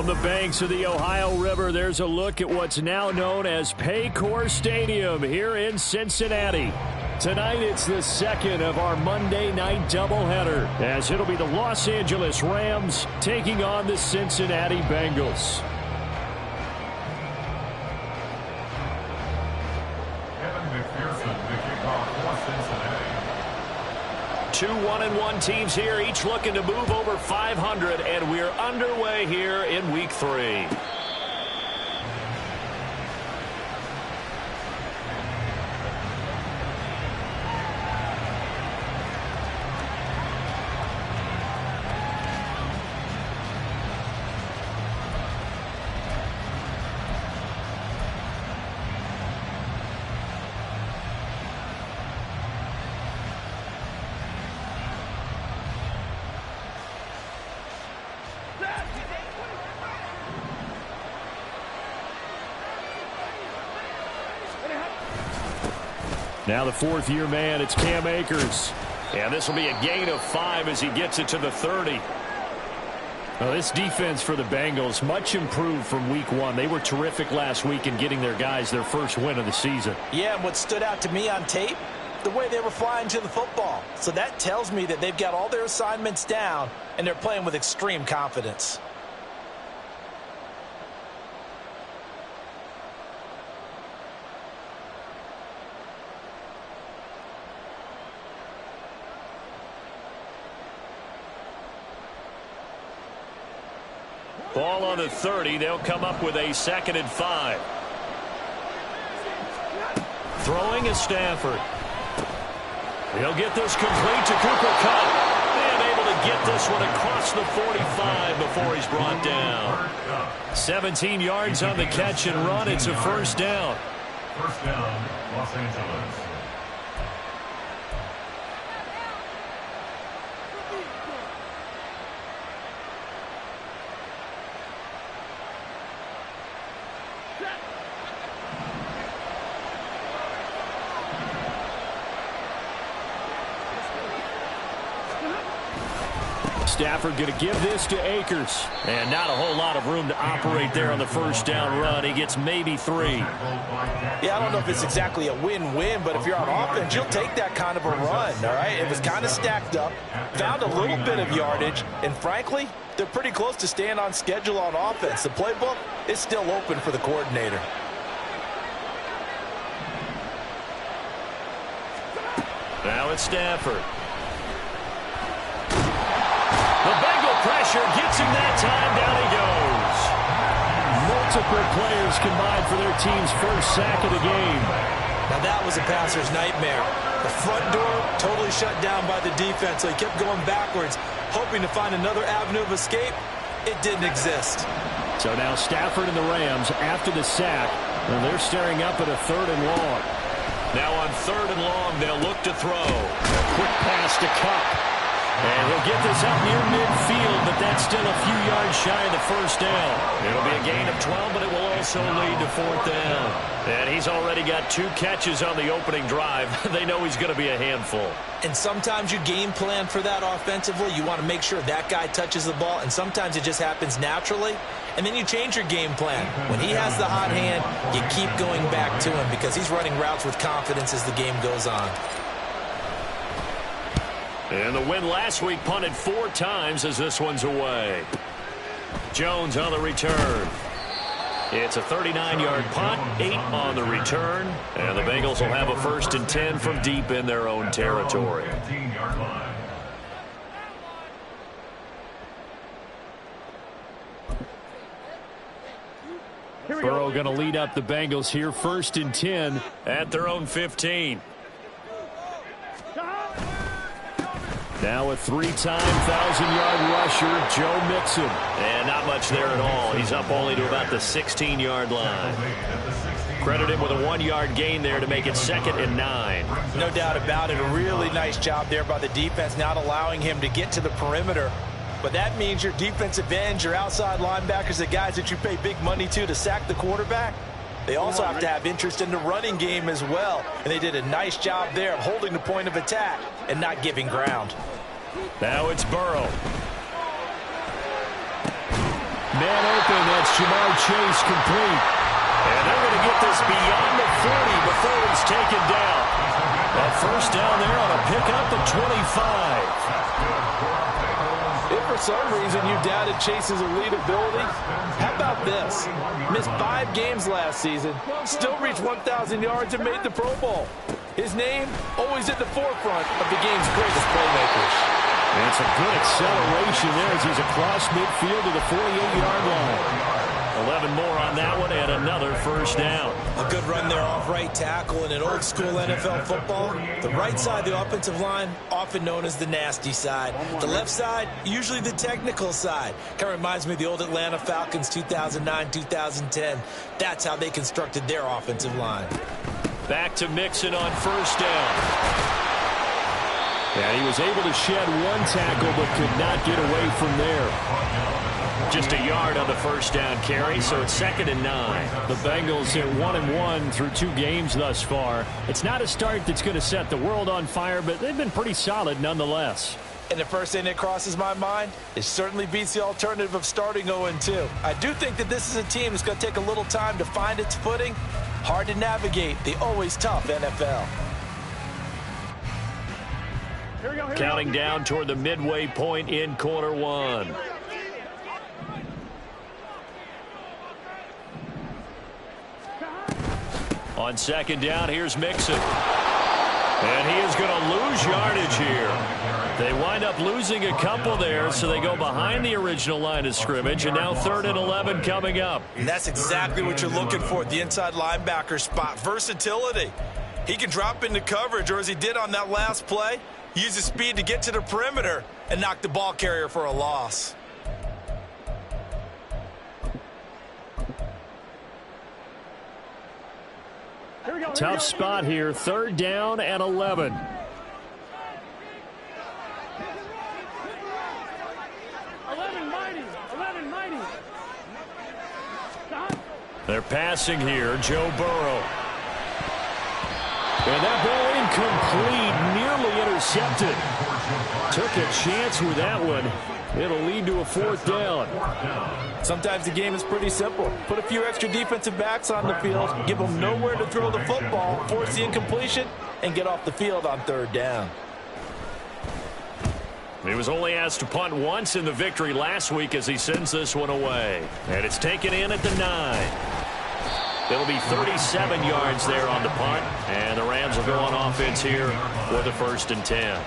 From the banks of the Ohio River, there's a look at what's now known as Paycor Stadium here in Cincinnati. Tonight, it's the second of our Monday night doubleheader, as it'll be the Los Angeles Rams taking on the Cincinnati Bengals. 2 1-1 teams here, each looking to move over 500, and we're underway here in Week 3. Now the fourth-year man, it's Cam Akers. And this will be a gain of 5 as he gets it to the 30. Well, this defense for the Bengals, much improved from Week 1. They were terrific last week in getting their guys their first win of the season. Yeah, and what stood out to me on tape, the way they were flying to the football. So that tells me that they've got all their assignments down, and they're playing with extreme confidence. Ball on the 30. They'll come up with a 2nd and 5. Throwing is Stafford. He'll get this complete to Cooper Kupp. And able to get this one across the 45 before he's brought down. 17 yards on the catch and run. It's a first down. First down, Los Angeles. Stafford going to give this to Akers. And not a whole lot of room to operate there on the first down run. He gets maybe 3. Yeah, I don't know if it's exactly a win-win, but if you're on offense, you'll take that kind of a run, all right? It was kind of stacked up, found a little bit of yardage, and frankly, they're pretty close to staying on schedule on offense. The playbook is still open for the coordinator. Now it's Stafford. The Bengal pressure gets him that time. Down he goes. Multiple players combined for their team's first sack of the game. Now that was a passer's nightmare. The front door totally shut down by the defense, so he kept going backwards, hoping to find another avenue of escape. It didn't exist. So now Stafford and the Rams, after the sack, and they're staring up at a 3rd and long. Now on 3rd and long, they'll look to throw. A quick pass to Kupp. And he'll get this up near midfield, but that's still a few yards shy of the first down. It'll be a gain of 12, but it will also lead to 4th down. And he's already got 2 catches on the opening drive. They know he's going to be a handful. And sometimes you game plan for that offensively. You want to make sure that guy touches the ball, and sometimes it just happens naturally. And then you change your game plan. When he has the hot hand, you keep going back to him because he's running routes with confidence as the game goes on. And the win last week punted 4 times as this one's away. Jones on the return. It's a 39-yard punt, 8 on the return. And the Bengals will have a 1st and 10 from deep in their own territory. Burrow going to lead up the Bengals here, 1st and 10 at their own 15. Now a 3-time 1,000-yard rusher, Joe Mixon. And not much there at all. He's up only to about the 16-yard line. Credit him with a 1-yard gain there to make it 2nd and 9. No doubt about it. A really nice job there by the defense, not allowing him to get to the perimeter. But that means your defensive ends, your outside linebackers, the guys that you pay big money to sack the quarterback, they also have to have interest in the running game as well. And they did a nice job there of holding the point of attack and not giving ground. Now it's Burrow. Man open, that's Jamar Chase complete. And they're going to get this beyond the 40 before he's taken down. That first down there on a pickup at 25. If for some reason you doubted Chase's elite ability, how about this? Missed 5 games last season, still reached 1,000 yards and made the Pro Bowl. His name always at the forefront of the game's greatest playmakers. And it's a good acceleration there as he's across midfield to the 48-yard line. 11 more on that one and another first down. A good run there off right tackle in an old-school NFL football. The right side, the offensive line, often known as the nasty side. The left side, usually the technical side. Kind of reminds me of the old Atlanta Falcons 2009-2010. That's how they constructed their offensive line. Back to Mixon on first down. Yeah, he was able to shed one tackle but could not get away from there. Just a yard on the first down carry, so it's 2nd and 9. The Bengals at 1-1 through 2 games thus far. It's not a start that's going to set the world on fire, but they've been pretty solid nonetheless. And the first thing that crosses my mind, it certainly beats the alternative of starting 0-2. I do think that this is a team that's going to take a little time to find its footing. Hard to navigate the always tough NFL. Counting down toward the midway point in quarter 1. On 2nd down, here's Mixon. And he is going to lose yardage here. They wind up losing a couple there, so they go behind the original line of scrimmage, and now 3rd and 11 coming up. And that's exactly what you're looking for at the inside linebacker spot, versatility. He can drop into coverage, or as he did on that last play, use his speed to get to the perimeter and knock the ball carrier for a loss. Tough spot here, 3rd down and 11. They're passing here, Joe Burrow. And that ball incomplete, nearly intercepted. Took a chance with that one. It'll lead to a 4th down. Sometimes the game is pretty simple. Put a few extra defensive backs on the field, give them nowhere to throw the football, force the incompletion, and get off the field on 3rd down. He was only asked to punt once in the victory last week as he sends this one away. And it's taken in at the 9. It'll be 37 yards there on the punt, and the Rams will go on offense here for the 1st and 10.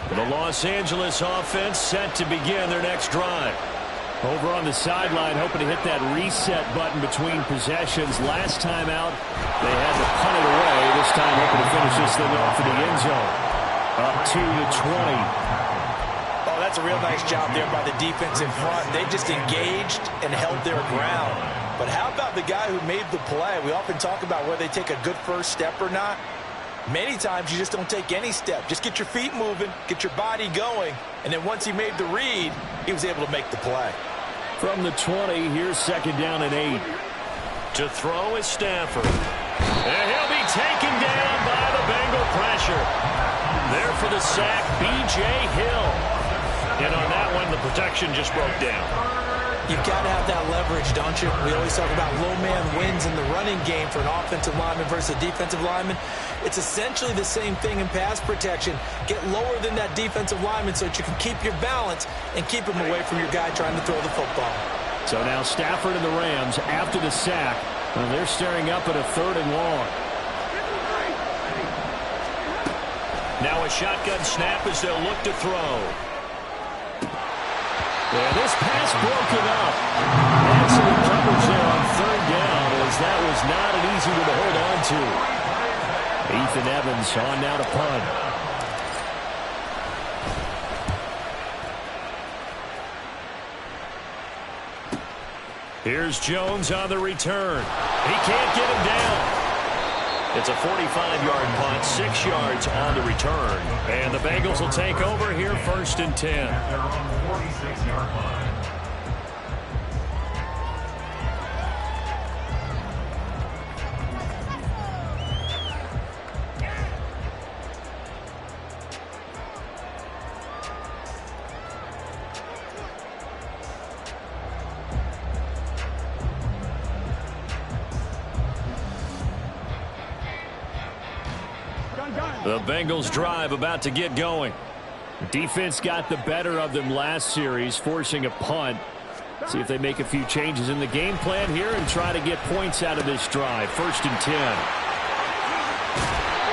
The Los Angeles offense set to begin their next drive. Over on the sideline, hoping to hit that reset button between possessions. Last time out, they had to punt it away. This time, hoping to finish this thing off in the end zone. Up to the 20. Oh, that's a real nice job there by the defense in front. They just engaged and held their ground. But how about the guy who made the play? We often talk about whether they take a good first step or not. Many times you just don't take any step. Just get your feet moving, get your body going, and then once he made the read, he was able to make the play. From the 20, here's 2nd down and 8. To throw is Stafford. And he'll be taken down by the Bengal pressure. There for the sack, B.J. Hill. And on that one, the protection just broke down. You've got to have that leverage, don't you? We always talk about low man wins in the running game for an offensive lineman versus a defensive lineman. It's essentially the same thing in pass protection. Get lower than that defensive lineman so that you can keep your balance and keep him away from your guy trying to throw the football. So now Stafford and the Rams, after the sack, well, they're staring up at a 3rd and long. Now a shotgun snap as they'll look to throw. And this pass broken up. Excellent coverage there on 3rd down, as that was not an easy one to hold on to. Ethan Evans on now to punt. Here's Jones on the return. He can't get him down. It's a 45-yard punt, 6 yards on the return. And the Bengals will take over here 1st and 10. They're on the 46-yard line. The Bengals drive about to get going. Defense got the better of them last series, forcing a punt. See if they make a few changes in the game plan here and try to get points out of this drive. 1st and 10.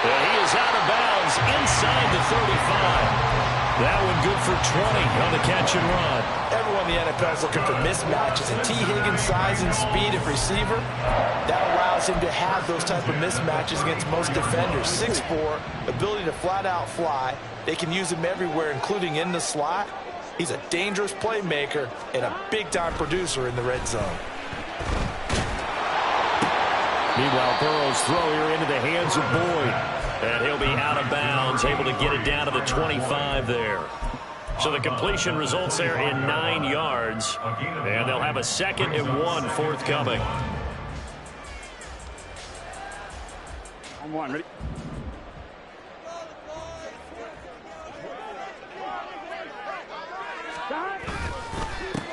He is out of bounds inside the 35. That one good for 20 on the catch and run. Everyone in the NFL is looking for mismatches, and T. Higgins' size and speed of receiver, that allows him to have those type of mismatches against most defenders. 6'4", ability to flat-out fly. They can use him everywhere, including in the slot. He's a dangerous playmaker and a big-time producer in the red zone. Meanwhile, Burrow's throw here into the hands of Boyd. And he'll be out of bounds, able to get it down to the 25 there. So the completion results there in 9 yards. And they'll have a 2nd and 1 forthcoming. On 1, ready?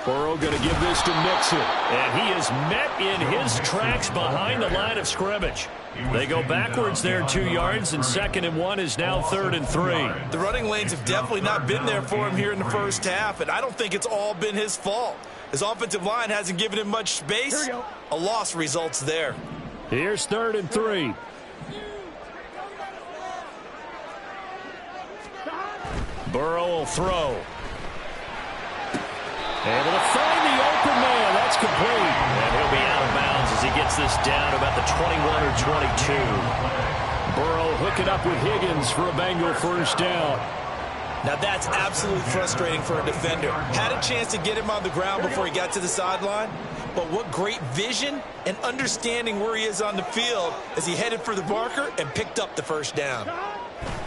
Burrow going to give this to Mixon. And he is met in his tracks behind the line of scrimmage. They go backwards there 2 yards, and 2nd and 1 is now 3rd and 3. The running lanes have definitely not been there for him here in the first half, and I don't think it's all been his fault. His offensive line hasn't given him much space. A loss results there. Here's 3rd and 3. Burrow will throw. Able to find the open man. That's complete. And he'll be out of bounds as he gets this down to about the 21 or 22. Burrow hooking up with Higgins for a Bengal 1st down. Now that's absolutely frustrating for a defender. Had a chance to get him on the ground before he got to the sideline, but what great vision and understanding where he is on the field as he headed for the marker and picked up the 1st down.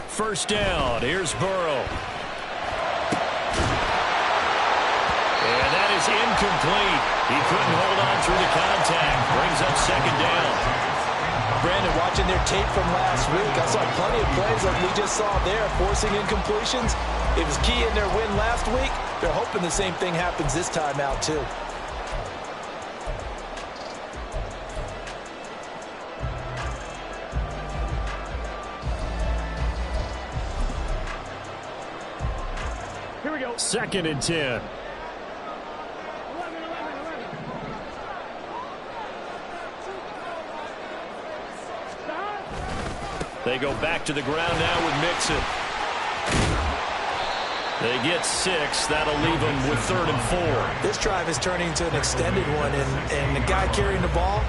1st down. Here's Burrow. And that is incomplete. He couldn't hold on through the contact. Brings up 2nd down. Brandon, watching their tape from last week, I saw plenty of plays like we just saw there, forcing incompletions. It was key in their win last week. They're hoping the same thing happens this time out, too. Here we go. 2nd and 10. They go back to the ground now with Mixon. They get 6. That'll leave them with 3rd and 4. This drive is turning into an extended one, and the guy carrying the ball,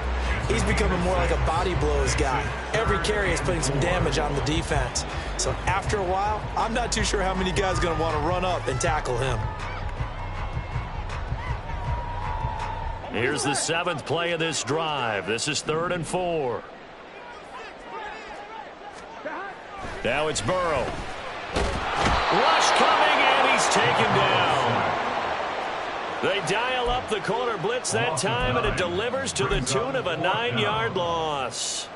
he's becoming more like a body blows guy. Every carry is putting some damage on the defense. So after a while, I'm not too sure how many guys are going to want to run up and tackle him. Here's the 7th play of this drive. This is 3rd and 4. Now it's Burrow. Rush coming, and he's taken down. They dial up the corner blitz that time, and it delivers to the tune of a 9-yard loss.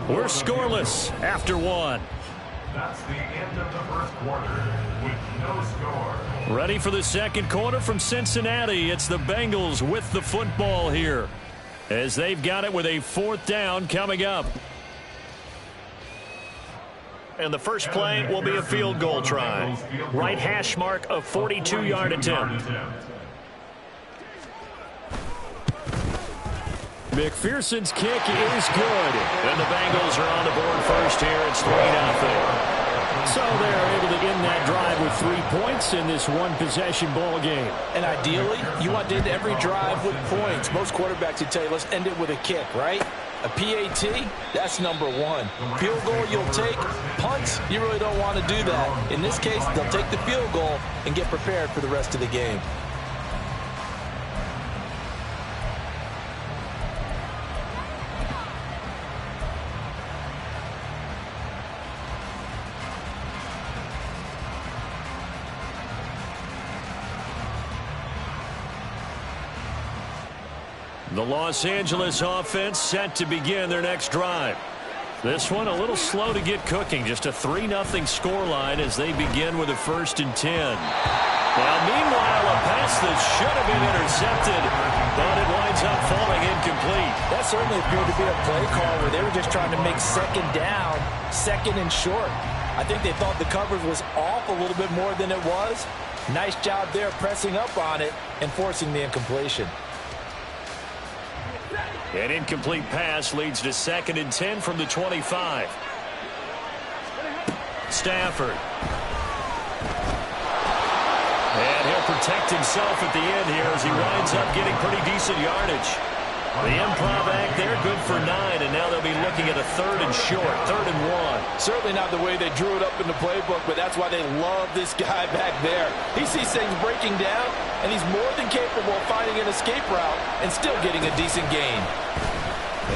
We're scoreless after 1. That's the end of the 1st quarter with no score. Ready for the 2nd quarter from Cincinnati. It's the Bengals with the football here, as they've got it with a 4th down coming up. And the first play will be a field goal try. Right hash mark of 42-yard attempt. McPherson's kick is good. And the Bengals are on the board first here. It's 3-0. So they're able to end that drive with 3 points in this one-possession ball game. And ideally, you want to end every drive with points. Most quarterbacks would tell you, let's end it with a kick, right? A PAT, that's number 1. Field goal you'll take. Punts, you really don't want to do that. In this case, they'll take the field goal and get prepared for the rest of the game. The Los Angeles offense set to begin their next drive. This one a little slow to get cooking. Just a 3-0 scoreline as they begin with a 1st and 10. Now, meanwhile, a pass that should have been intercepted but it winds up falling incomplete. That certainly appeared to be a play call where they were just trying to make second down, second and short. I think they thought the coverage was off a little bit more than it was. Nice job there pressing up on it and forcing the incompletion. An incomplete pass leads to 2nd and 10 from the 25. Stafford. And he'll protect himself at the end here as he winds up getting pretty decent yardage. The improv act there, good for 9, and now they'll be looking at a 3rd and short, 3rd and 1. Certainly not the way they drew it up in the playbook, but that's why they love this guy back there. He sees things breaking down, and he's more than capable of finding an escape route and still getting a decent gain.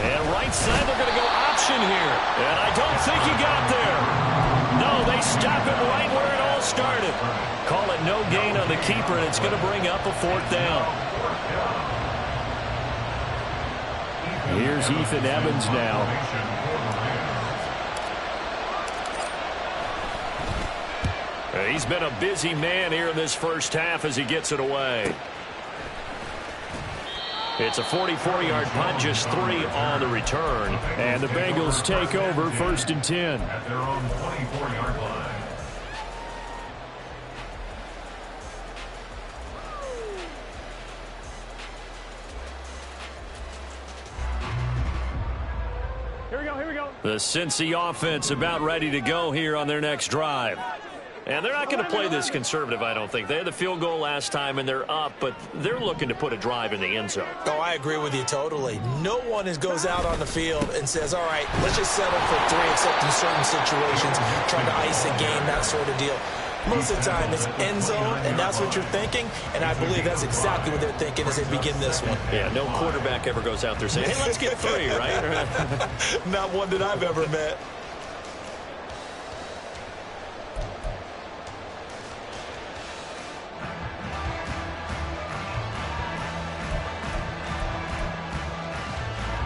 And right side, they're going to go option here. And I don't think he got there. No, they stop him right where it all started. Call it no gain on the keeper, and it's going to bring up a 4th down. Here's Ethan Evans now. He's been a busy man here in this first half as he gets it away. It's a 44-yard punt, just 3 on the return. And the Bengals take over 1st and 10. At their own 24-yard line. Here we go. The Cincy offense about ready to go here on their next drive. And they're not going to play this conservative, I don't think. They had the field goal last time, and they're up, but they're looking to put a drive in the end zone. Oh, I agree with you totally. No one goes out on the field and says, all right, let's just settle for 3, except in certain situations, trying to ice a game, that sort of deal. Most of the time, it's end zone, and that's what you're thinking, and I believe that's exactly what they're thinking as they begin this one. Yeah, no quarterback ever goes out there saying, hey, let's get 3, right? Not one that I've ever met.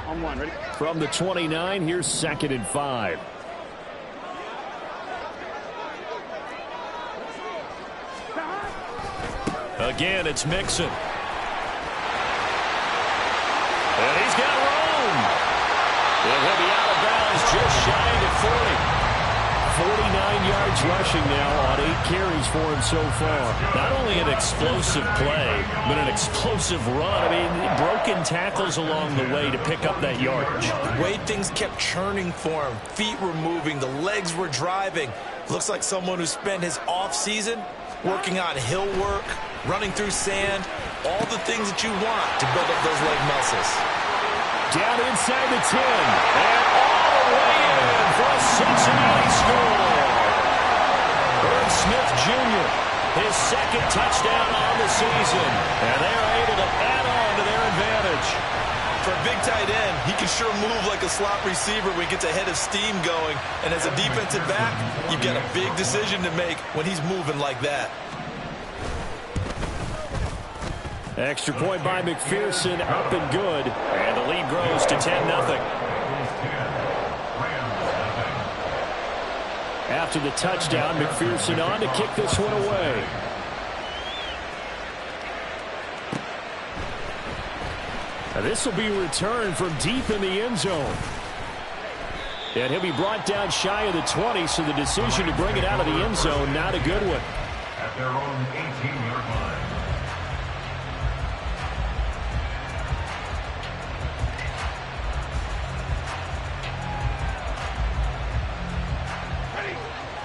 On 1, ready? From the 29, here's 2nd and 5. Again, it's Mixon. And he's got room. And he'll be out of bounds just shy of 40. 49 yards rushing now on 8 carries for him so far. Not only an explosive play, but an explosive run. I mean, broken tackles along the way to pick up that yardage. The way things kept churning for him. Feet were moving. The legs were driving. Looks like someone who spent his off-season working on hill work, running through sand, all the things that you want to build up those leg muscles. Down inside the 10. And all the way in for a Cincinnati score. Irv Smith Jr., his 2nd touchdown on the season. And they are able to add on to their advantage. For a big tight end, he can sure move like a slot receiver when he gets a head of steam going. And as a defensive back, you've got a big decision to make when he's moving like that. Extra point by McPherson, up and good. And the lead grows to 10-0. After the touchdown, McPherson on to kick this one away. Now this will be returned from deep in the end zone. And he'll be brought down shy of the 20, so the decision to bring it out of the end zone, not a good one. At their own 18-yard line.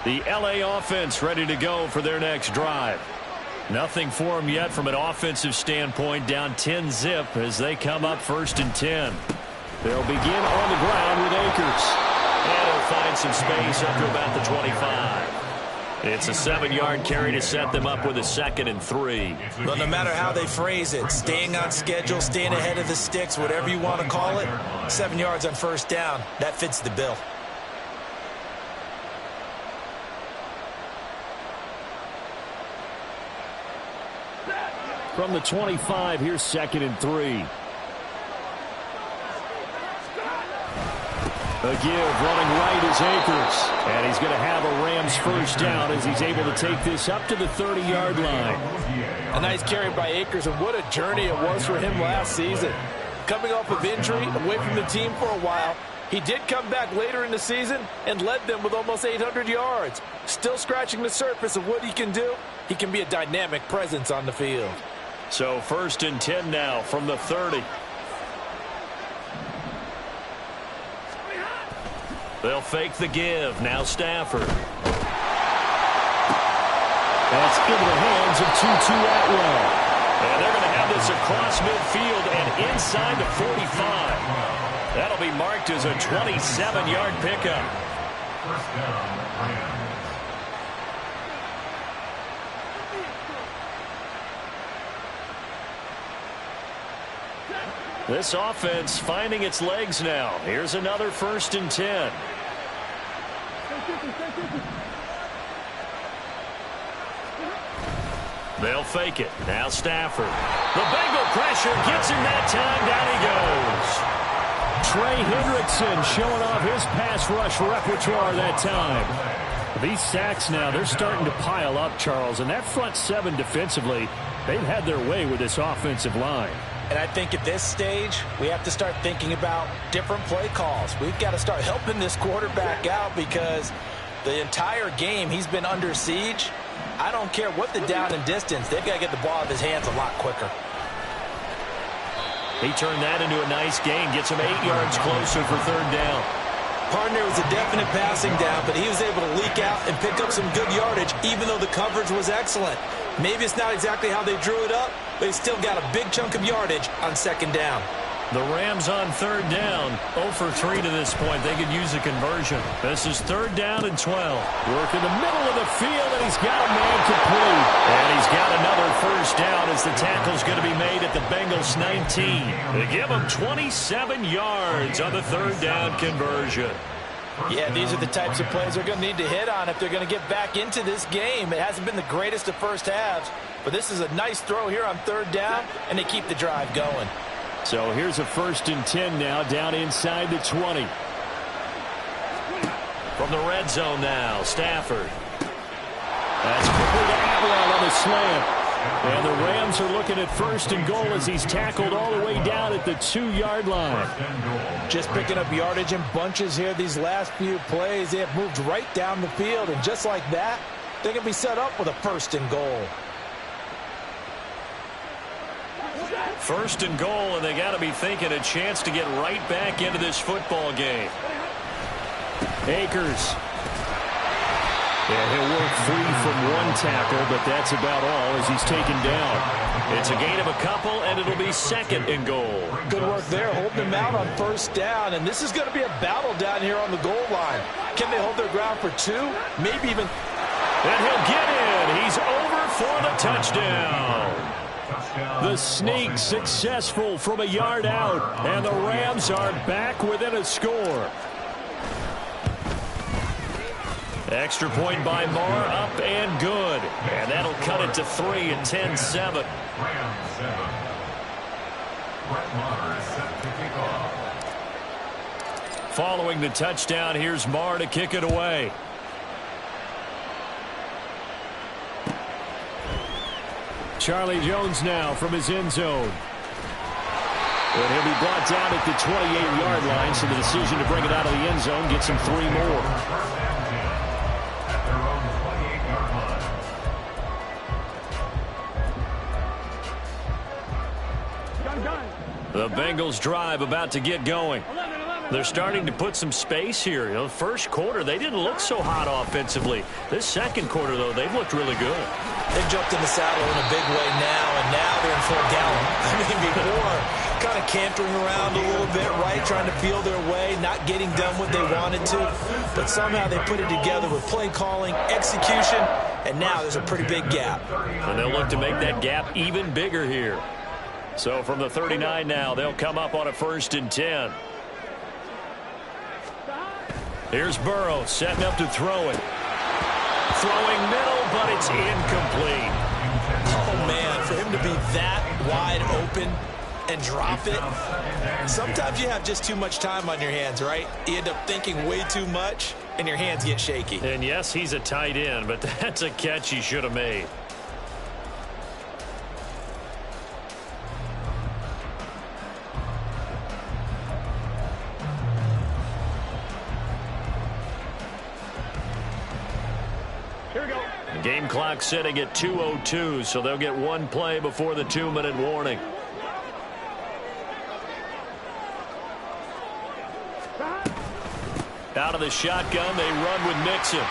The LA offense ready to go for their next drive. Nothing for them yet from an offensive standpoint. Down 10-zip as they come up 1st and 10. They'll begin on the ground with Akers. And he'll find some space up to about the 25. It's a 7-yard carry to set them up with a 2nd and 3. Well, no matter how they phrase it, staying on schedule, staying ahead of the sticks, whatever you want to call it, 7 yards on 1st down, that fits the bill. From the 25, here's 2nd and 3. A give running right is Akers. And he's going to have a Rams first down as he's able to take this up to the 30-yard line. A nice carry by Akers, and what a journey it was for him last season. Coming off of injury, away from the team for a while, he did come back later in the season and led them with almost 800 yards. Still scratching the surface of what he can do. He can be a dynamic presence on the field. So 1st and 10 now from the 30. They'll fake the give. Now Stafford. That's into the hands of Tutu Atwell. And they're going to have this across midfield and inside the 45. That'll be marked as a 27-yard pickup. First down, Rams. This offense finding its legs now. Here's another 1st and 10. They'll fake it. Now Stafford. The Bengal pressure gets him that time. Down he goes. Trey Hendrickson showing off his pass rush repertoire that time. These sacks now, they're starting to pile up, Charles. And that front seven defensively, they've had their way with this offensive line. And I think at this stage, we have to start thinking about different play calls. We've got to start helping this quarterback out because the entire game he's been under siege. I don't care what the down and distance. They've got to get the ball out of his hands a lot quicker. He turned that into a nice gain. Gets him 8 yards closer for 3rd down. Partner was a definite passing down, but he was able to leak out and pick up some good yardage, even though the coverage was excellent. Maybe it's not exactly how they drew it up, but he still got a big chunk of yardage on 2nd down. The Rams on 3rd down, 0 for 3 to this point. They could use a conversion. This is 3rd down and 12. Work in the middle of the field, and he's got a man complete. And he's got another first down as the tackle's going to be made at the Bengals 19. They give him 27 yards on the 3rd down conversion. Yeah, these are the types of plays they're going to need to hit on if they're going to get back into this game. It hasn't been the greatest of first halves, but this is a nice throw here on 3rd down, and they keep the drive going. So here's a 1st and 10 now, down inside the 20. From the red zone now, Stafford. That's quickly to Atwell on the slant. And the Rams are looking at 1st and goal as he's tackled all the way down at the 2-yard line. Just picking up yardage in bunches here these last few plays. They have moved right down the field, and just like that, they can be set up with a 1st and goal. 1st and goal, and they got to be thinking a chance to get right back into this football game. Akers. Yeah, he'll work free from one tackle, but that's about all as he's taken down. It's a gain of a couple, and it'll be 2nd and goal. Good work there, holding them out on 1st down, and this is going to be a battle down here on the goal line. Can they hold their ground for 2? Maybe even. And he'll get in. He's over for the touchdown. The sneak successful from a yard out, and the Rams are back within a score. Extra point by Marr, up and good. And that'll cut it to 3 and 10-7. Rams 7. Brett Maher is set to kick off. Following the touchdown, here's Marr to kick it away. Charlie Jones now from his end zone. And he'll be brought down at the 28-yard line, so the decision to bring it out of the end zone gets him 3 more. The Bengals drive about to get going. They're starting to put some space here. You know, first quarter, they didn't look so hot offensively. This second quarter, though, they've looked really good. They've jumped in the saddle in a big way now, and now they're in full gallop. I mean, before, kind of cantering around a little bit, right, trying to feel their way, not getting done what they wanted to. But somehow they put it together with play calling, execution, and now there's a pretty big gap. And they'll look to make that gap even bigger here. So from the 39 now, they'll come up on a 1st and 10. Here's Burrow setting up to throw it. Throwing middle, but it's incomplete. Oh, man, for him to be that wide open, and drop it. Sometimes you have just too much time on your hands, right? You end up thinking way too much, and your hands get shaky. And yes, he's a tight end, but that's a catch he should have made. Here we go. The game clock sitting at 2:02, so they'll get one play before the 2-minute warning. Out of the shotgun, they run with Mixon. A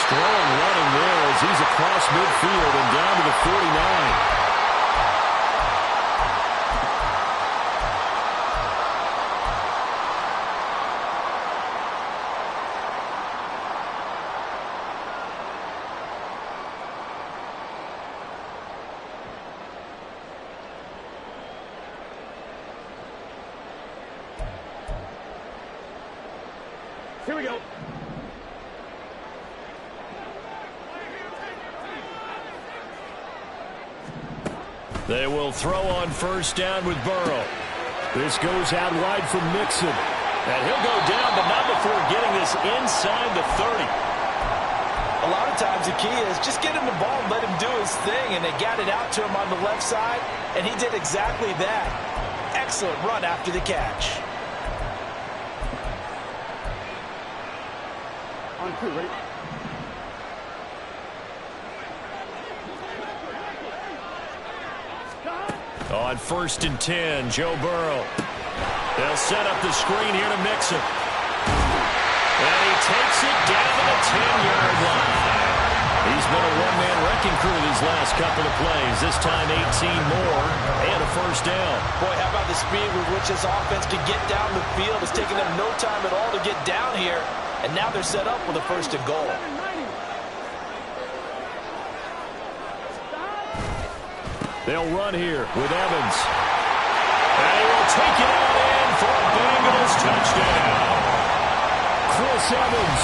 strong running there as he's across midfield and down to the 49. Here we go. They will throw on first down with Burrow. This goes out wide from Mixon. And he'll go down, but not before getting this inside the 30. A lot of times the key is just get him the ball and let him do his thing, and they got it out to him on the left side, and he did exactly that. Excellent run after the catch. On two, ready? On 1st and 10, Joe Burrow. They'll set up the screen here to Mixon. And he takes it down to the 10-yard line. He's been a one-man wrecking crew these last couple of plays. This time 18 more and a first down. Boy, how about the speed with which this offense can get down the field? It's taken them no time at all to get down here. And now they're set up with a 1st and goal. They'll run here with Evans. And he will take it out in for a Bengals touchdown. Chris Evans,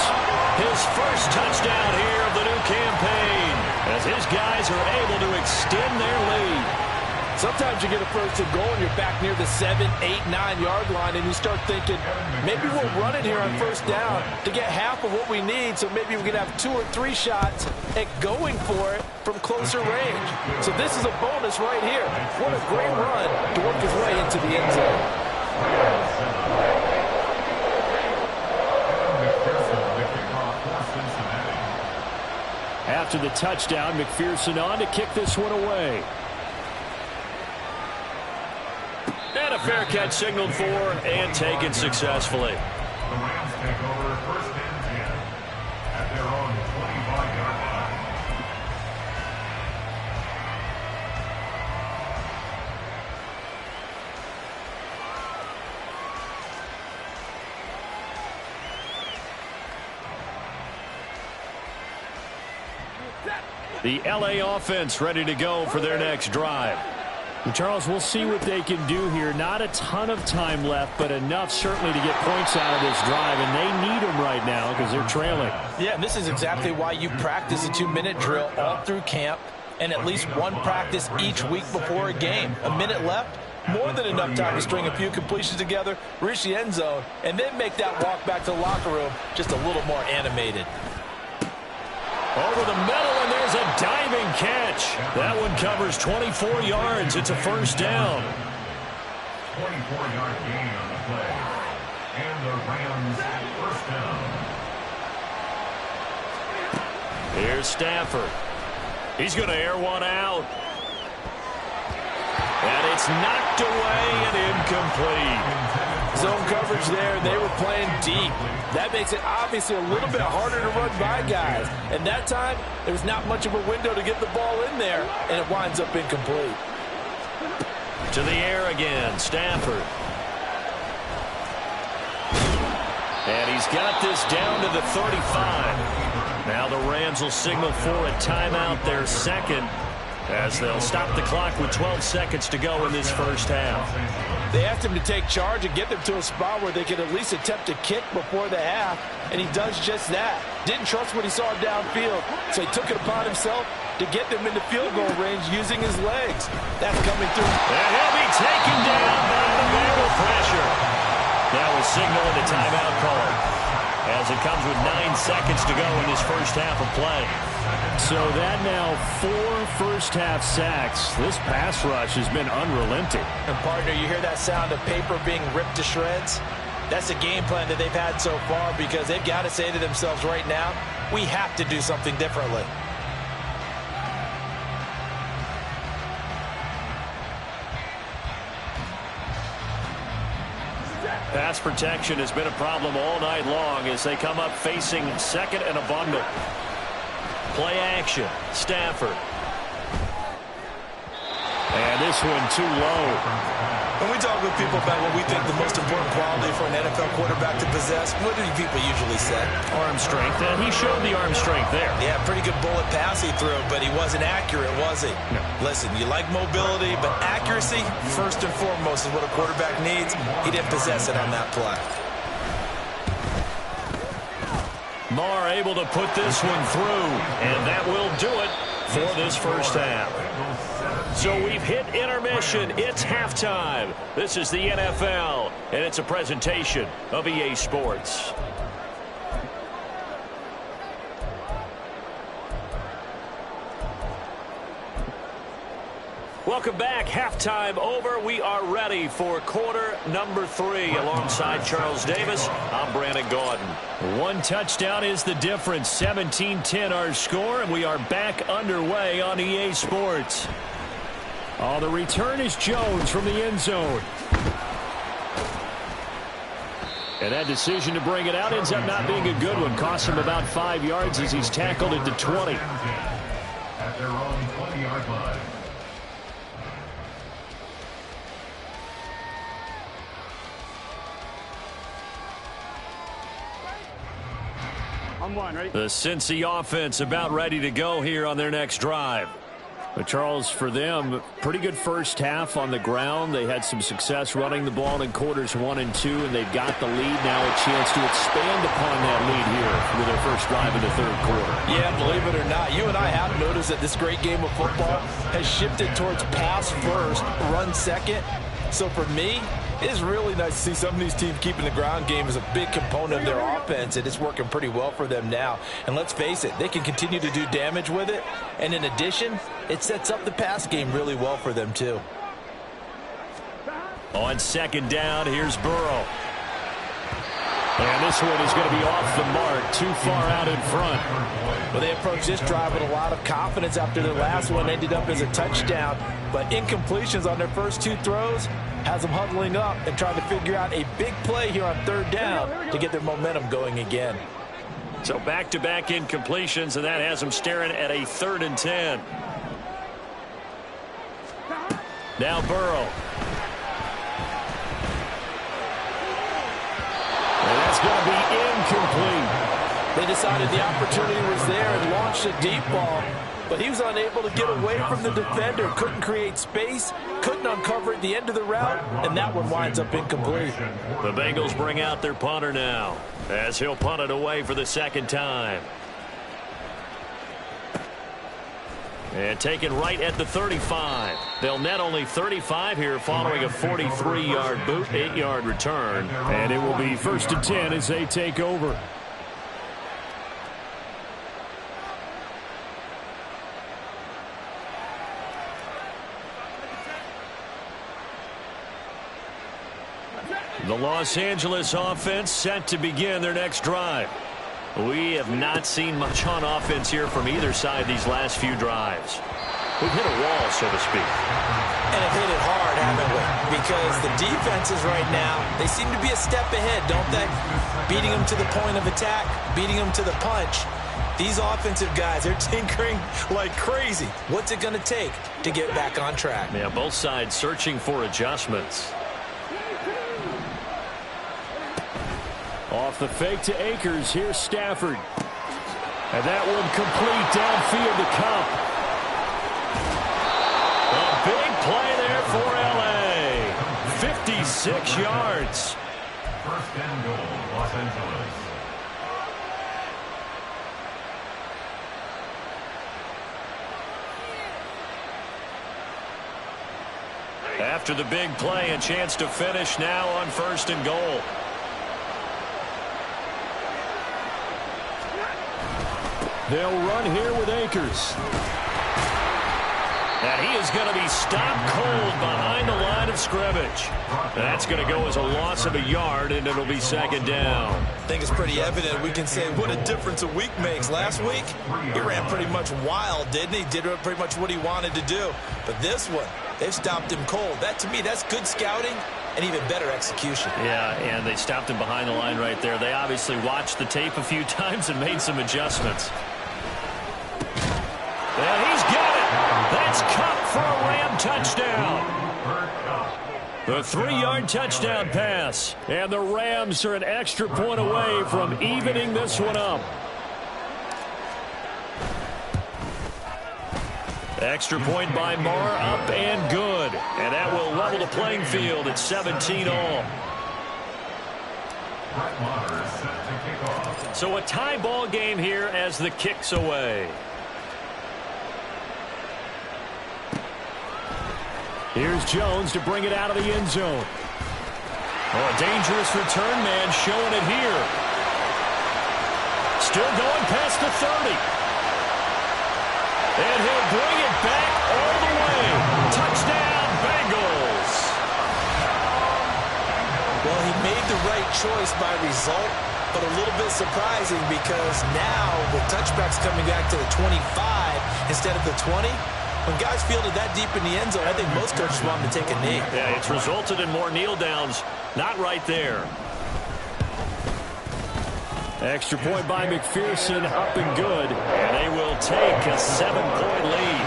his first touchdown here of the new campaign, as his guys are able to extend their lead. Sometimes you get a 1st and goal and you're back near the 7, 8, 9-yard line, and you start thinking, maybe we'll run it here on 1st down to get half of what we need, so maybe we can have 2 or 3 shots at going for it from closer range. So this is a bonus right here. What a great run to work his way into the end zone. After the touchdown, McPherson on to kick this one away. And a fair catch signaled for and taken successfully. The Rams take over 1st and 10 at their own 25-yard line. The LA offense ready to go for their next drive. Charles, we'll see what they can do here. Not a ton of time left, but enough certainly to get points out of this drive, and they need them right now because they're trailing. Yeah, and this is exactly why you practice a 2-minute drill all through camp and at least one practice each week before a game. A minute left, more than enough time to string a few completions together, reach the end zone, and then make that walk back to the locker room just a little more animated. Over the middle, and there's a diving catch. That one covers 24 yards. It's a first down. 24-yard gain on the play. And the Rams 1st down. Here's Stafford. He's going to air one out. And it's knocked away and incomplete. Zone coverage there, and they were playing deep. That makes it obviously a little bit harder to run by guys. And that time, there was not much of a window to get the ball in there, and it winds up incomplete. To the air again, Stafford. And he's got this down to the 35. Now the Rams will signal for a timeout, their second, as they'll stop the clock with 12 seconds to go in this first half. They asked him to take charge and get them to a spot where they could at least attempt a kick before the half, and he does just that. Didn't trust what he saw downfield, so he took it upon himself to get them into field goal range using his legs. That's coming through. And he'll be taken down by the Bengal pressure. That was signaling a timeout call, as it comes with 9 seconds to go in this first half of play. So that now 4 first-half sacks. This pass rush has been unrelenting. And, partner, you hear that sound of paper being ripped to shreds? That's the game plan that they've had so far, because they've got to say to themselves right now, we have to do something differently. Pass protection has been a problem all night long as they come up facing second and a bundle. Play action. Stafford. And this one too low. When we talk with people about what we think the most important quality for an NFL quarterback to possess, what do people usually say? Arm strength. And he showed the arm strength there. Yeah, pretty good bullet pass he threw, but he wasn't accurate, was he? No. Listen, you like mobility, but accuracy, first and foremost, is what a quarterback needs. He didn't possess it on that play. Marr able to put this one through, and that will do it for this first half. So we've hit intermission. It's halftime. This is the NFL, and it's a presentation of EA Sports. Welcome back. Halftime over. We are ready for quarter number 3. Alongside Charles Davis, I'm Brandon Gaudin. 1 touchdown is the difference. 17-10 our score, and we are back underway on EA Sports. Oh, the return is Jones from the end zone. And that decision to bring it out ends up not being a good one. Costs him about 5 yards as he's tackled at the 20. At their own 20-yard line. The Cincy offense about ready to go here on their next drive. But Charles, for them, pretty good first half on the ground. They had some success running the ball in quarters 1 and 2, and they've got the lead now, a chance to expand upon that lead here with their first drive in the third quarter. Yeah, believe it or not, you and I have noticed that this great game of football has shifted towards pass first, run second. So for me, it is really nice to see some of these teams keeping the ground game as a big component of their offense, and it's working pretty well for them now. And let's face it, they can continue to do damage with it. And in addition, it sets up the pass game really well for them too. On second down, here's Burrow. And this one is going to be off the mark, too far out in front. Well, they approached this drive with a lot of confidence after their last one ended up as a touchdown. But incompletions on their first 2 throws has them huddling up and trying to figure out a big play here on third down to get their momentum going again. So back-to-back incompletions, and that has them staring at a 3rd and 10. Now Burrow. And that's going to be incomplete. They decided the opportunity was there and launched a deep ball, but he was unable to get away from the defender, couldn't create space, couldn't uncover at the end of the route, and that one winds up incomplete. The Bengals bring out their punter now, as he'll punt it away for the second time. And taken right at the 35. They'll net only 35 here following a 43-yard boot, 8-yard return. And it will be 1st and 10 as they take over. The Los Angeles offense set to begin their next drive. We have not seen much on offense here from either side these last few drives. We've hit a wall, so to speak. And have hit it hard, haven't we? Because the defenses right now, they seem to be a step ahead, don't they? Beating them to the point of attack, beating them to the punch. These offensive guys, they're tinkering like crazy. What's it going to take to get back on track? Yeah, both sides searching for adjustments. Off the fake to Akers, here's Stafford. And that one complete downfield to Cup. A big play there for L.A. 56 yards. 1st and goal, Los Angeles. After the big play, a chance to finish now on 1st and goal. They'll run here with Akers. And he is going to be stopped cold behind the line of scrimmage. That's going to go as a loss of a yard, and it'll be 2nd down. I think it's pretty evident. We can say what a difference a week makes. Last week, he ran pretty much wild, didn't he? Did pretty much what he wanted to do. But this one, they've stopped him cold. That, to me, that's good scouting and even better execution. Yeah, and they stopped him behind the line right there. They obviously watched the tape a few times and made some adjustments. And he's got it. That's Cup for a Ram touchdown. The 3-yard touchdown pass. And the Rams are an extra point away from evening this one up. Extra point by Marr, up and good. And that will level the playing field at 17-all. So a tie ball game here as the kick's away. Here's Jones to bring it out of the end zone. Oh, a dangerous return man showing it here. Still going past the 30. And he'll bring it back all the way. Touchdown, Bengals. Well, he made the right choice by result, but a little bit surprising because now with touchbacks coming back to the 25 instead of the 20, when guys fielded that deep in the end zone, I think most coaches want them to take a knee. Yeah, it's resulted in more kneel downs. Not right there. Extra point by McPherson, up and good. And they will take a 7-point lead.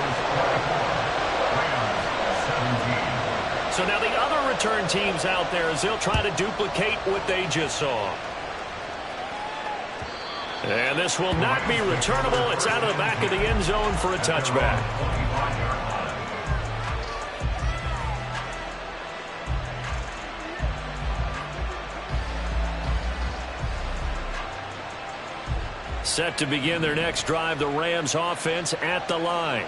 So now the other return teams out there as they'll try to duplicate what they just saw. And this will not be returnable. It's out of the back of the end zone for a touchback. Set to begin their next drive, the Rams offense at the line.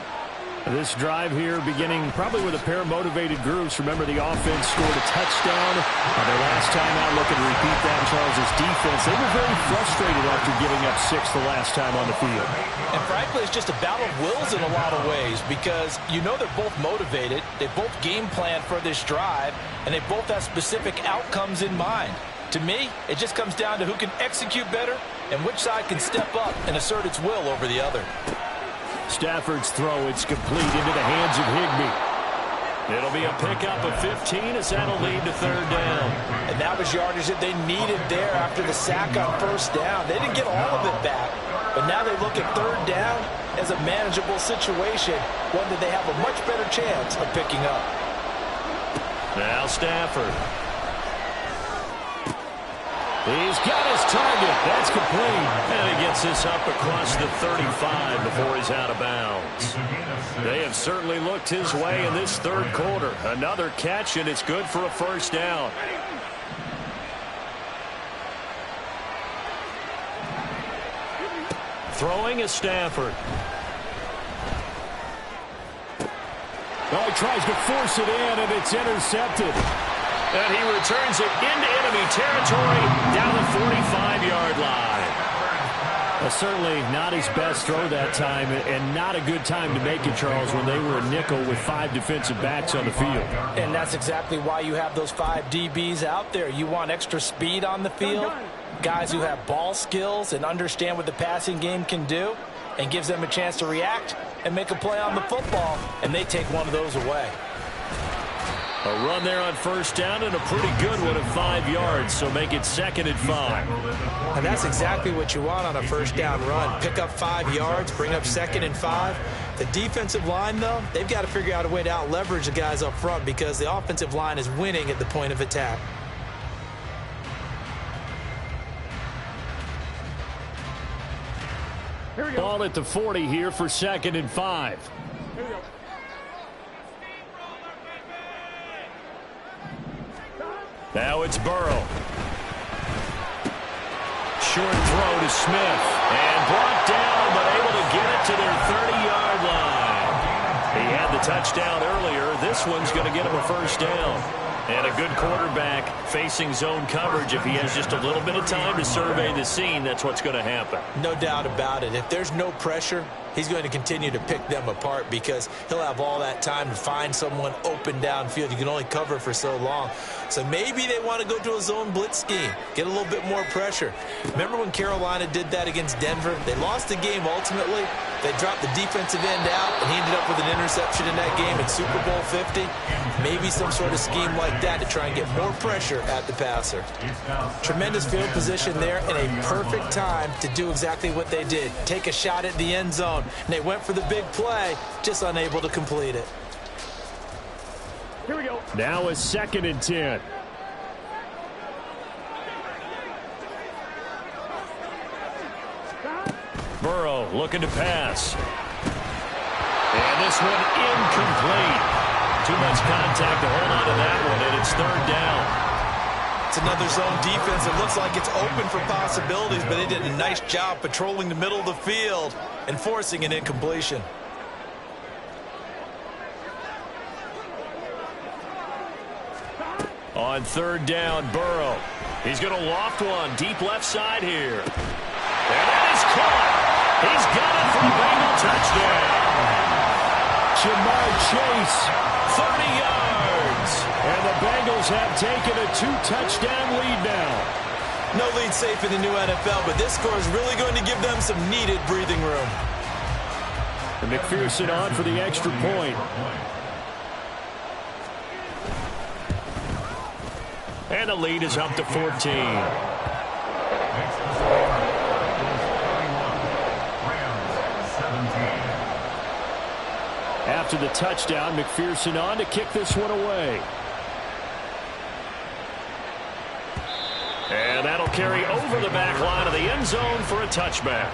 This drive here beginning probably with a pair of motivated groups. Remember, the offense scored a touchdown. Their last time out, looking to repeat that in Charles' defense. They were very frustrated after giving up 6 the last time on the field. And frankly, it's just a battle of wills in a lot of ways because you know they're both motivated. They both game plan for this drive, and they both have specific outcomes in mind. To me, it just comes down to who can execute better and which side can step up and assert its will over the other. Stafford's throw, it's complete into the hands of Higbee. It'll be a pickup of 15 as that'll lead to 3rd down. And that was yardage that they needed there after the sack on 1st down. They didn't get all of it back, but now they look at 3rd down as a manageable situation, one that they have a much better chance of picking up. Now Stafford. He's got his target. That's complete. And he gets this up across the 35 before he's out of bounds. They have certainly looked his way in this 3rd quarter. Another catch, and it's good for a 1st down. Throwing is Stafford. Well, he tries to force it in, and it's intercepted. And he returns it into enemy territory down the 45-yard line. Certainly not his best throw that time, and not a good time to make it, Charles, when they were a nickel with 5 defensive backs on the field. And that's exactly why you have those 5 DBs out there. You want extra speed on the field, guys who have ball skills and understand what the passing game can do, and gives them a chance to react and make a play on the football, and they take one of those away. A run there on 1st down and a pretty good one of 5 yards, so make it 2nd and 5. And that's exactly what you want on a 1st down run. Pick up 5 yards, bring up 2nd and 5. The defensive line, though, they've got to figure out a way to out-leverage the guys up front because the offensive line is winning at the point of attack. Ball at the 40 here for 2nd and 5. Now it's Burrow. Short throw to Smith. And brought down, but able to get it to their 30-yard line. He had the touchdown earlier. This one's going to get him a first down. And a good quarterback facing zone coverage. If he has just a little bit of time to survey the scene, that's what's going to happen. No doubt about it. If there's no pressure, he's going to continue to pick them apart because he'll have all that time to find someone open downfield. You can only cover for so long. So maybe they want to go to a zone blitz scheme, get a little bit more pressure. Remember when Carolina did that against Denver? They lost the game ultimately. They dropped the defensive end out, and he ended up with an interception in that game at Super Bowl 50. Maybe some sort of scheme like that to try and get more pressure at the passer. Tremendous field position there and a perfect time to do exactly what they did. Take a shot at the end zone. And they went for the big play, just unable to complete it. Here we go. Now a 2nd and 10. Burrow looking to pass. And this one incomplete. Too much contact to hold on to that one, and it's 3rd down. It's another zone defense. It looks like it's open for possibilities, but they did a nice job patrolling the middle of the field and forcing an incompletion. On 3rd down, Burrow. He's going to loft one deep left side here. And that is caught. He's got it for a Bengal touchdown. Jamar Chase, 30 yards. And the Bengals have taken a 2-touchdown lead now. No lead safe in the new NFL, but this score is really going to give them some needed breathing room. And McPherson on for the extra point. And the lead is up to 14. After the touchdown, McPherson on to kick this one away. And that'll carry over the back line of the end zone for a touchback.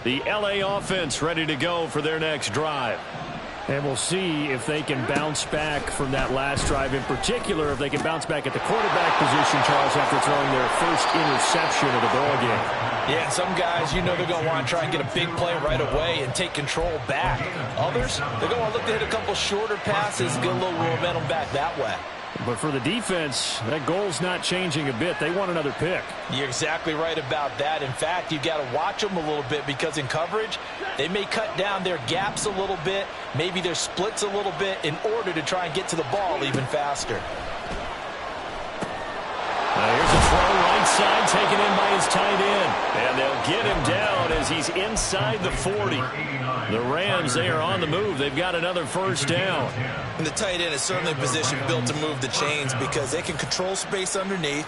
The LA offense ready to go for their next drive. And we'll see if they can bounce back from that last drive. In particular, if they can bounce back at the quarterback position, Charles, after throwing their first interception of the ball game. Yeah, some guys, you know they're going to want to try and get a big play right away and take control back. Others, they're going to look to hit a couple shorter passes, get a little momentum back that way. But for the defense, that goal's not changing a bit. They want another pick. You're exactly right about that. In fact, you've got to watch them a little bit because in coverage, they may cut down their gaps a little bit, maybe their splits a little bit in order to try and get to the ball even faster. Here's a throw right side taken in by his tight end. And they'll get him down as he's inside the 40. The Rams, they are on the move. They've got another first down. And the tight end is certainly a position built to move the chains because they can control space underneath.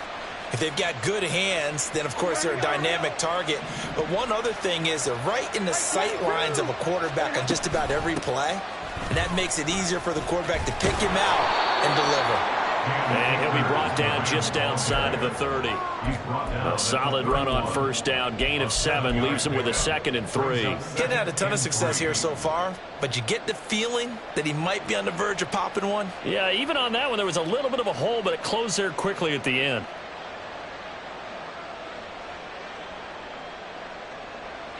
If they've got good hands, then, of course, they're a dynamic target. But one other thing is they're right in the sight lines of a quarterback on just about every play. And that makes it easier for the quarterback to pick him out and deliver. And he'll be brought down just outside of the 30. A solid run on first down. Gain of 7 leaves him with a 2nd and 3. Getting had a ton of success here so far, but you get the feeling that he might be on the verge of popping one. Yeah, even on that one, there was a little bit of a hole, but it closed there quickly at the end.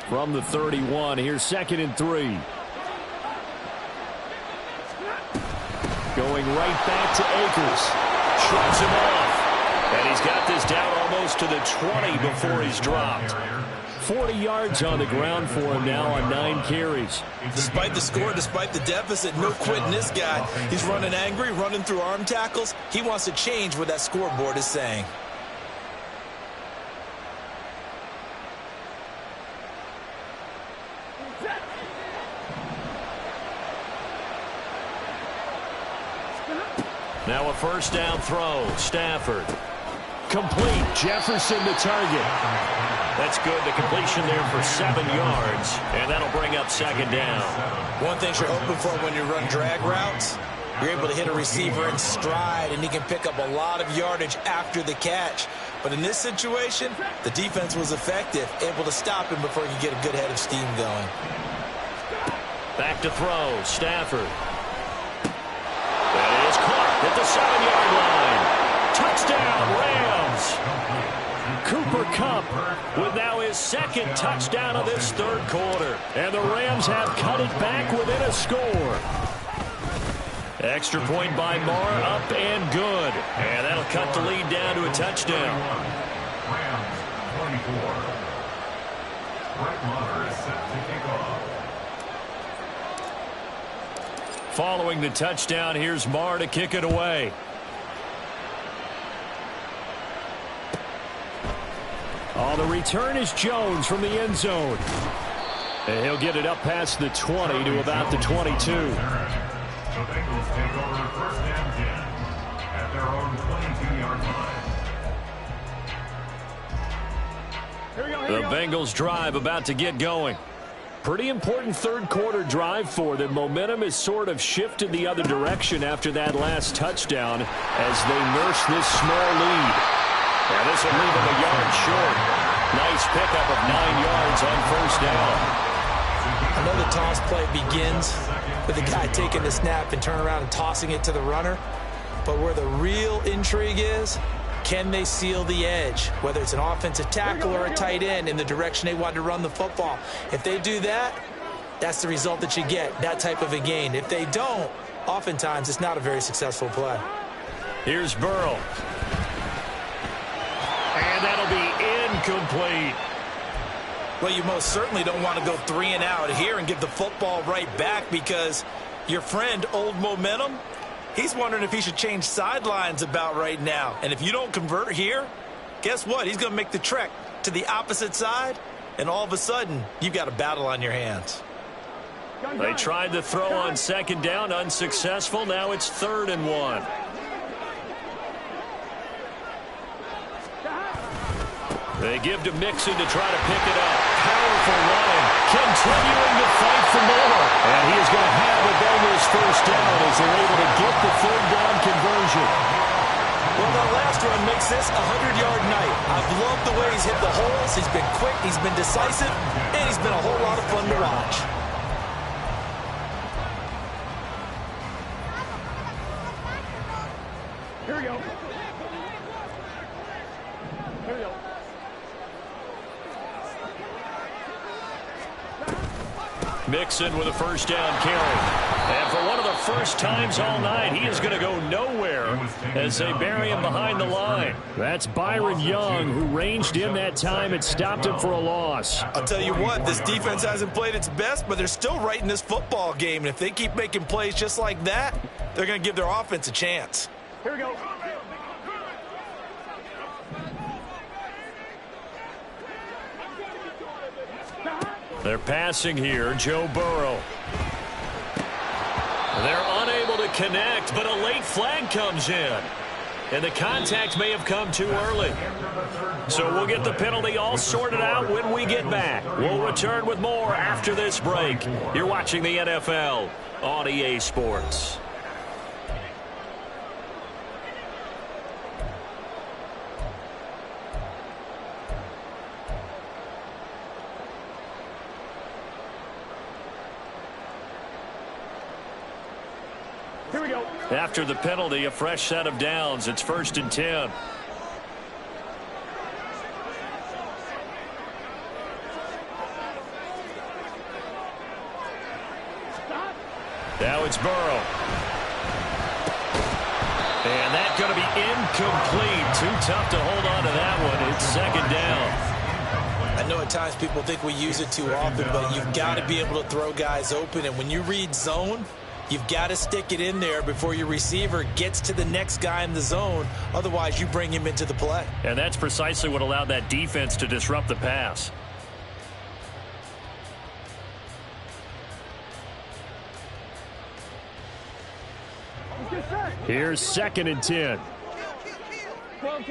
From the 31, here's 2nd and 3. Going right back to Akers. Shrugs him off. And he's got this down almost to the 20 before he's dropped. 40 yards on the ground for him now on 9 carries. Despite the score, despite the deficit, no quitting this guy. He's running angry, running through arm tackles. He wants to change what that scoreboard is saying. Now a first down throw. Stafford. Complete. Jefferson to target. That's good. The completion there for 7 yards, and that'll bring up second down. One thing you're hoping for when you run drag routes, you're able to hit a receiver in stride, and he can pick up a lot of yardage after the catch. But in this situation, the defense was effective, able to stop him before he could get a good head of steam going. Back to throw, Stafford. That is caught at the 7-yard line. Touchdown, Rams. Cooper Kupp with now his second touchdown of this third quarter. And the Rams have cut it back within a score. Extra point by Marr, up and good. And that'll cut the lead down to a touchdown. Rams 24. Brett Maher is set to kick off. Following the touchdown, here's Marr to kick it away. Oh, the return is Jones from the end zone. And he'll get it up past the 20 to about the 22. The Bengals take over first and 10 at their own 22-yard line. The Bengals drive about to get going. Pretty important third quarter drive for them. Momentum has sort of shifted the other direction after that last touchdown as they nurse this small lead. Now this will leave them a yard short. Nice pickup of 9 yards on first down. I know the toss play begins with the guy taking the snap and turn around and tossing it to the runner. But where the real intrigue is, can they seal the edge, whether it's an offensive tackle or a tight end in the direction they want to run the football? If they do that, that's the result that you get, that type of a gain. If they don't, oftentimes it's not a very successful play. Here's Burrow. And that'll be incomplete. Well, you most certainly don't want to go 3 and out here and give the football right back, because your friend, Old Momentum, he's wondering if he should change sidelines about right now. And if you don't convert here, guess what? He's going to make the trek to the opposite side, and all of a sudden, you've got a battle on your hands. They tried to throw on second down, unsuccessful. Now it's 3rd and 1. They give to Mixon to try to pick it up. Powerful running, continuing to fight for more. And he is going to have the Bengals first down as they're able to get the 3rd down conversion. Well, that last run makes this a 100-yard night. I've loved the way he's hit the holes. He's been quick, he's been decisive, and he's been a whole lot of fun to watch. Here we go. Here we go. Mixon with a first down carry. And for one of the first times all night, he is going to go nowhere as they bury him behind the line. That's Byron Young, who ranged in that time and stopped him for a loss. I'll tell you what, this defense hasn't played its best, but they're still right in this football game. And if they keep making plays just like that, they're going to give their offense a chance. Here we go. They're passing here, Joe Burrow. They're unable to connect, but a late flag comes in. And the contact may have come too early. So we'll get the penalty all sorted out when we get back. We'll return with more after this break. You're watching the NFL on EA Sports. Here we go. After the penalty, a fresh set of downs. It's 1st and 10. Now it's Burrow. And that's going to be incomplete. Too tough to hold on to that one. It's 2nd down. I know at times people think we use it too often, but you've got to be able to throw guys open. And when you read zone, you've got to stick it in there before your receiver gets to the next guy in the zone. Otherwise, you bring him into the play. And that's precisely what allowed that defense to disrupt the pass. Here's 2nd and 10. 12.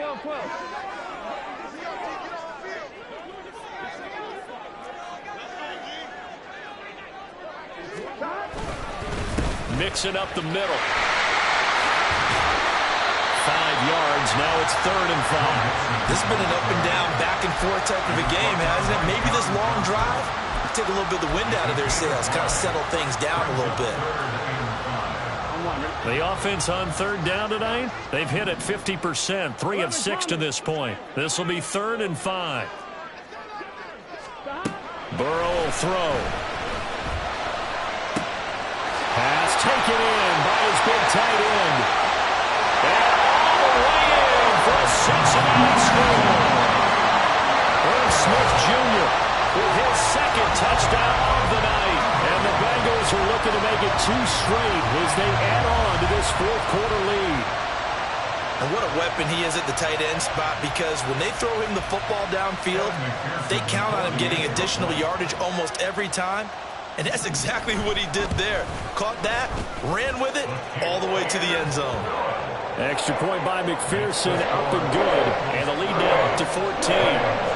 mixing up the middle. 5 yards. Now it's 3rd and 5. This has been an up and down, back and forth type of a game, hasn't it? Maybe this long drive take a little bit of the wind out of their sails, kind of settle things down a little bit. The offense on 3rd down tonight, they've hit it 50%, 3 of 6 to this point. This will be 3rd and 5. Burrow will throw. Pass taken in by his big tight end. And all the way in for a Cincinnati score. Irv Smith Jr. with his 2nd touchdown of the night. And the Bengals are looking to make it 2 straight as they add on to this 4th quarter lead. And what a weapon he is at the tight end spot, because when they throw him the football downfield, they count on him getting additional yardage almost every time. And that's exactly what he did there. Caught that, ran with it, all the way to the end zone. Extra point by McPherson, up and good. And the lead now up to 14.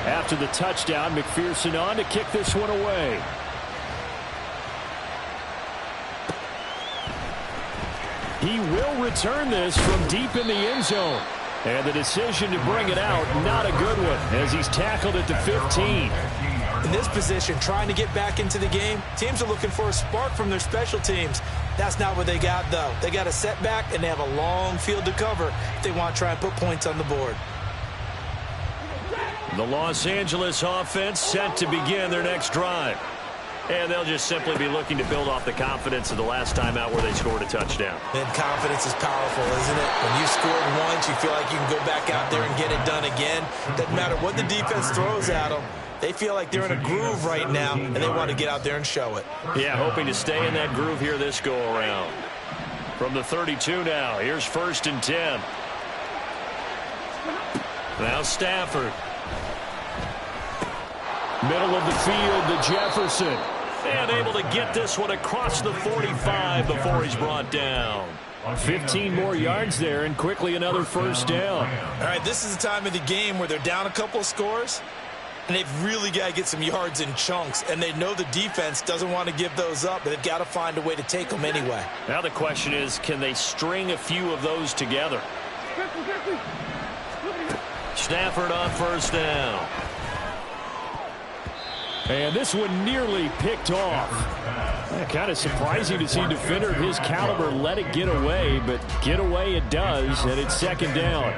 After the touchdown, McPherson on to kick this one away. He will return this from deep in the end zone. And the decision to bring it out, not a good one, as he's tackled at the 15. In this position, trying to get back into the game, teams are looking for a spark from their special teams. That's not what they got, though. They got a setback, and they have a long field to cover if they want to try and put points on the board. The Los Angeles offense set to begin their next drive. And they'll just simply be looking to build off the confidence of the last time out where they scored a touchdown. And confidence is powerful, isn't it? When you scored once, you feel like you can go back out there and get it done again. Doesn't matter what the defense throws at them. They feel like they're in a groove right now, and they want to get out there and show it. Yeah, hoping to stay in that groove here this go-around. From the 32 now, here's 1st and 10. Now Stafford. Middle of the field to Jefferson. And able to get this one across the 45 before he's brought down. 15 more yards there and quickly another 1st down. All right, this is the time of the game where they're down a couple of scores, and they've really got to get some yards in chunks, and they know the defense doesn't want to give those up, but they've got to find a way to take them anyway. Now the question is, can they string a few of those together? Stafford on 1st down. And this one nearly picked off. Kind of surprising to see a defender of his caliber let it get away, but get away it does, and it's 2nd down.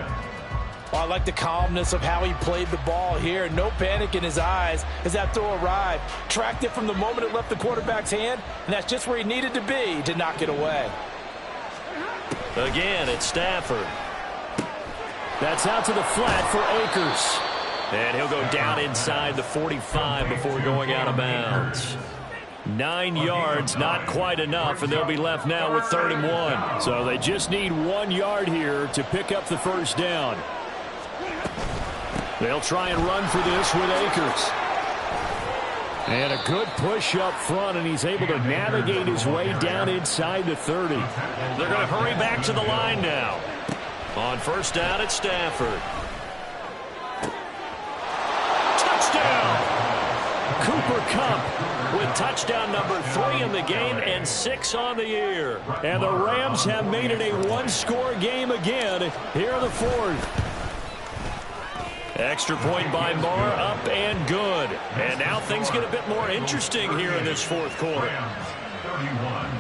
Well, I like the calmness of how he played the ball here. No panic in his eyes as that throw arrived. Tracked it from the moment it left the quarterback's hand, and that's just where he needed to be to knock it away. Again, it's Stafford. That's out to the flat for Akers. And he'll go down inside the 45 before going out of bounds. 9 yards, not quite enough, and they'll be left now with 3rd and 1. So they just need 1 yard here to pick up the 1st down. They'll try and run for this with Akers. And a good push up front, and he's able to navigate his way down inside the 30. They're going to hurry back to the line now. On 1st down, it's Stafford. Touchdown! Cooper Kupp with touchdown number 3 in the game and 6 on the year. And the Rams have made it a one-score game again here in the 4th. Extra point by Marr, up and good. And now things get a bit more interesting here in this 4th quarter. 31.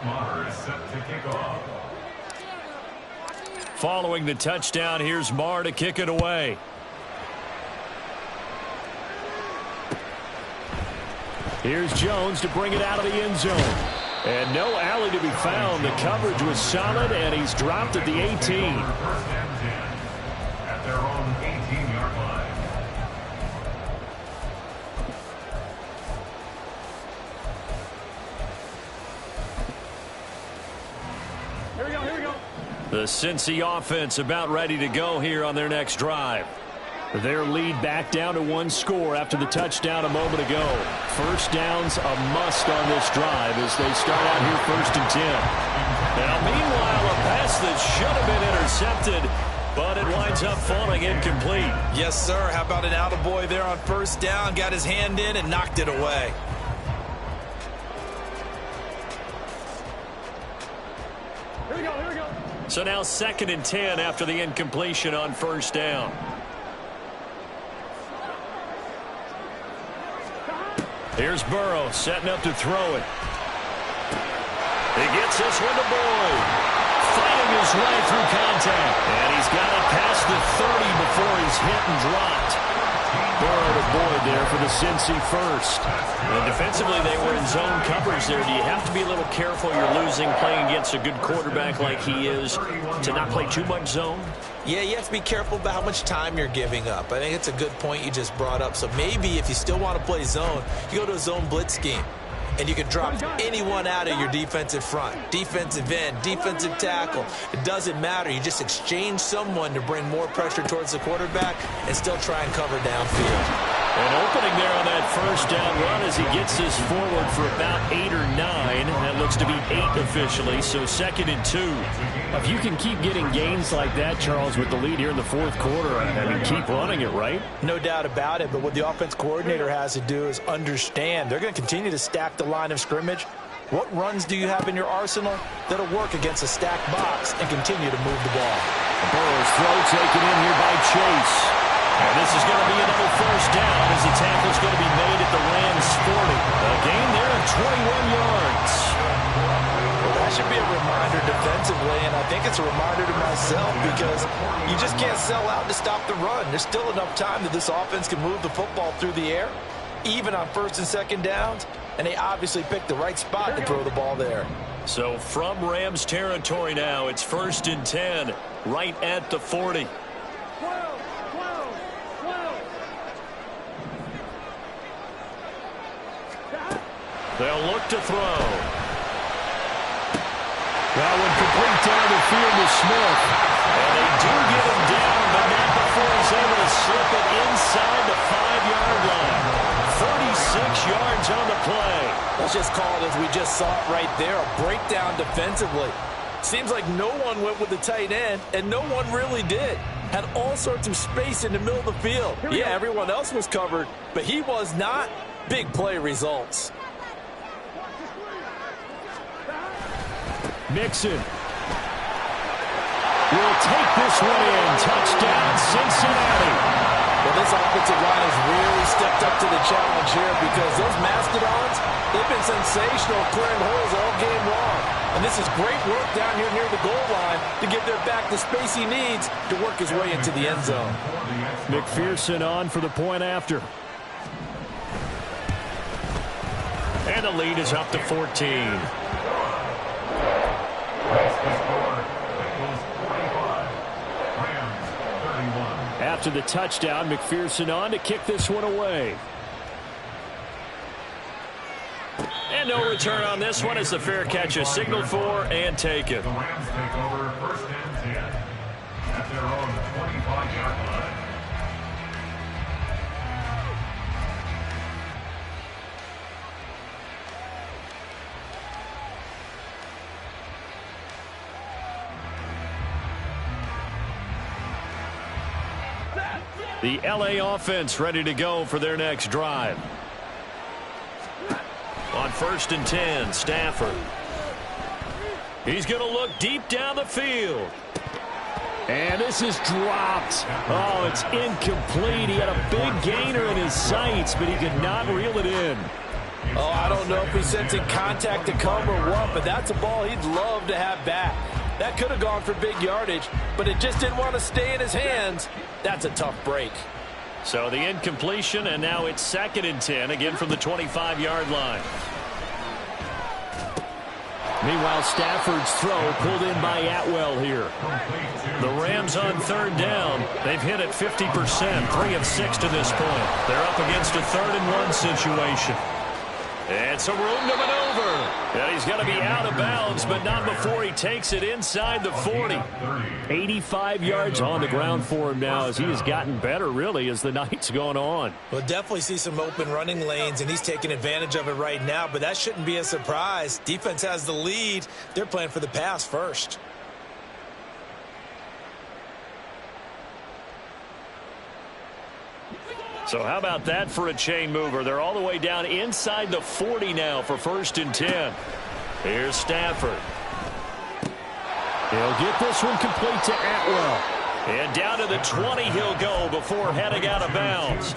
Marr is set to kick off. Following the touchdown, here's Marr to kick it away. Here's Jones to bring it out of the end zone. And no alley to be found. The coverage was solid, and he's dropped at the 18. 1st and 10 at their own 18-yard line. The Cincy offense about ready to go here on their next drive. Their lead back down to one score after the touchdown a moment ago. First down's a must on this drive as they start out here 1st and 10. Now, meanwhile, a pass that should have been intercepted, but it winds up falling incomplete. Yes, sir. How about an attaboy there on 1st down? Got his hand in and knocked it away. Here we go, here we go. So now 2nd and 10 after the incompletion on 1st down. Here's Burrow setting up to throw it. He gets this one to Boyd. Fighting his way through contact. And he's got it past the 30 before he's hit and dropped. Burrow to Boyd there for the Cincy first. And defensively, they were in zone coverage there. Do you have to be a little careful you're losing playing against a good quarterback like he is to not play too much zone? Yeah, you have to be careful about how much time you're giving up. I think it's a good point you just brought up. So maybe if you still want to play zone, you go to a zone blitz scheme. And you can drop anyone out of your defensive front. Defensive end, defensive tackle. It doesn't matter. You just exchange someone to bring more pressure towards the quarterback and still try and cover downfield. An opening there on that 1st down run as he gets this forward for about 8 or 9. That looks to be 8 officially, so 2nd and 2. If you can keep getting gains like that, Charles, with the lead here in the 4th quarter, I mean, keep running it, right? No doubt about it, but what the offense coordinator has to do is understand they're going to continue to stack the line of scrimmage. What runs do you have in your arsenal that'll work against a stacked box and continue to move the ball? Burrow's throw taken in here by Chase. And this is going to be another 1st down as the tackle's going to be made at the Rams 40. A gain there of 21 yards. Well, that should be a reminder defensively, and I think it's a reminder to myself because you just can't sell out to stop the run. There's still enough time that this offense can move the football through the air, even on 1st and 2nd downs, and they obviously picked the right spot to throw the ball there. So from Rams territory now, it's 1st and 10, right at the 40. They'll look to throw. That one complete down the field to Smith. And they do get him down, but not before he's able to slip it inside the 5-yard line. 36 yards on the play. Let's just call it as we just saw it right there, a breakdown defensively. Seems like no one went with the tight end, and no one really did. Had all sorts of space in the middle of the field. Yeah, everyone else was covered, but he was not. Big play results. Mixon will take this one in. Touchdown, Cincinnati. Well, this offensive line has really stepped up to the challenge here because those Mastodons, they've been sensational clearing holes all game long. And this is great work down here near the goal line to give their back the space he needs to work his way into the end zone. McPherson on for the point after. And the lead is up to 14. After the touchdown, McPherson on to kick this one away. And no return on this one as the fair catch is signaled for and taken. The Rams take over 1st and 10 at their own 25-yard line. The LA offense ready to go for their next drive. On 1st and 10, Stafford. He's going to look deep down the field. And this is dropped. Oh, it's incomplete. He had a big gainer in his sights, but he could not reel it in. Oh, I don't know if he's sensing contact to come or what, but that's a ball he'd love to have back. That could have gone for big yardage, but it just didn't want to stay in his hands. That's a tough break. So the incompletion, and now it's 2nd and 10, again from the 25-yard line. Meanwhile, Stafford's throw pulled in by Atwell here. The Rams on 3rd down. They've hit it 50%, 3 of 6 to this point. They're up against a 3rd and 1 situation. And some room to maneuver. And he's going to be out of bounds, but not before he takes it inside the 40. 85 yards on the ground for him now as he has gotten better, really, as the night's gone on. We'll definitely see some open running lanes, and he's taking advantage of it right now, but that shouldn't be a surprise. Defense has the lead. They're playing for the pass first. So how about that for a chain mover? They're all the way down inside the 40 now for 1st and 10. Here's Stafford. He'll get this one complete to Atwell. And down to the 20 he'll go before heading out of bounds.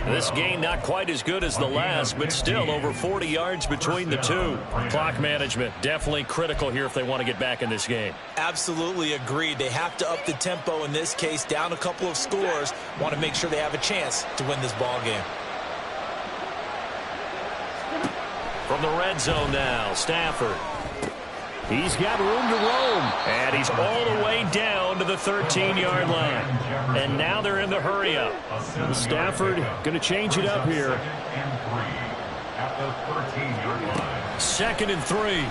This game not quite as good as the last, but still over 40 yards between the two. Clock management definitely critical here if they want to get back in this game. Absolutely agreed. They have to up the tempo in this case, down a couple of scores. Want to make sure they have a chance to win this ball game. From the red zone now, Stafford. He's got room to roam, and he's all the way down to the 13-yard line. And now they're in the hurry-up. Stafford going to change it up here. At the 13-yard line. 2nd and 3.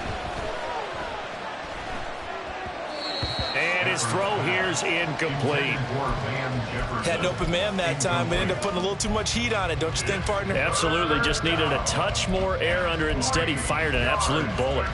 And his throw here's incomplete. Had an open man that time, but ended up putting a little too much heat on it, don't you think, partner? Absolutely, just needed a touch more air under it. Instead, he fired an absolute bullet.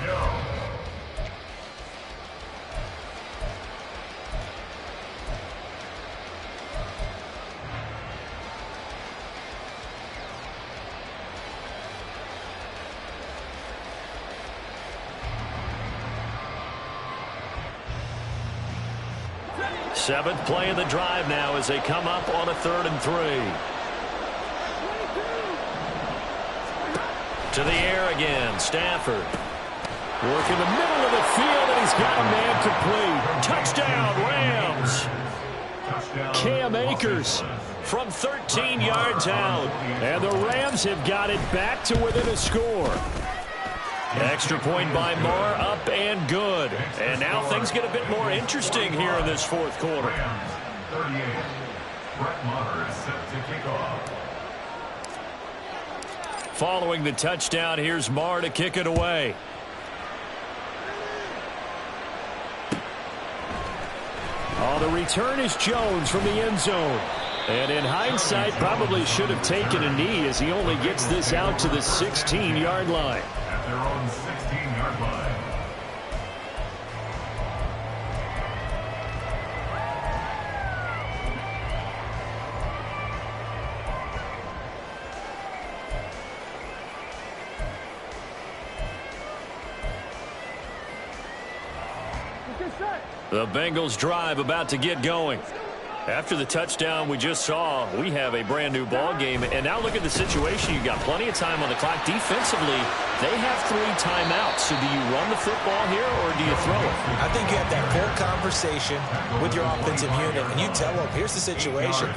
Seventh play of the drive now as they come up on a 3rd and 3. To the air again, Stafford. Work in the middle of the field, and he's got a man complete. Touchdown, Rams. Cam Akers from 13 yards out. And the Rams have got it back to within a score. Extra point by Marr, up and good. And now things get a bit more interesting here in this 4th quarter. 38. Brett Maher is set to kick off. Following the touchdown, here's Marr to kick it away. Oh, the return is Jones from the end zone. And in hindsight, probably should have taken a knee as he only gets this out to the 16-yard line. At their own 16-yard line. The Bengals drive about to get going. After the touchdown we just saw, we have a brand new ball game. And now look at the situation. You've got plenty of time on the clock. Defensively, they have 3 timeouts. So do you run the football here or do you throw it? I think you have that full conversation with your offensive unit, and you tell them, here's the situation.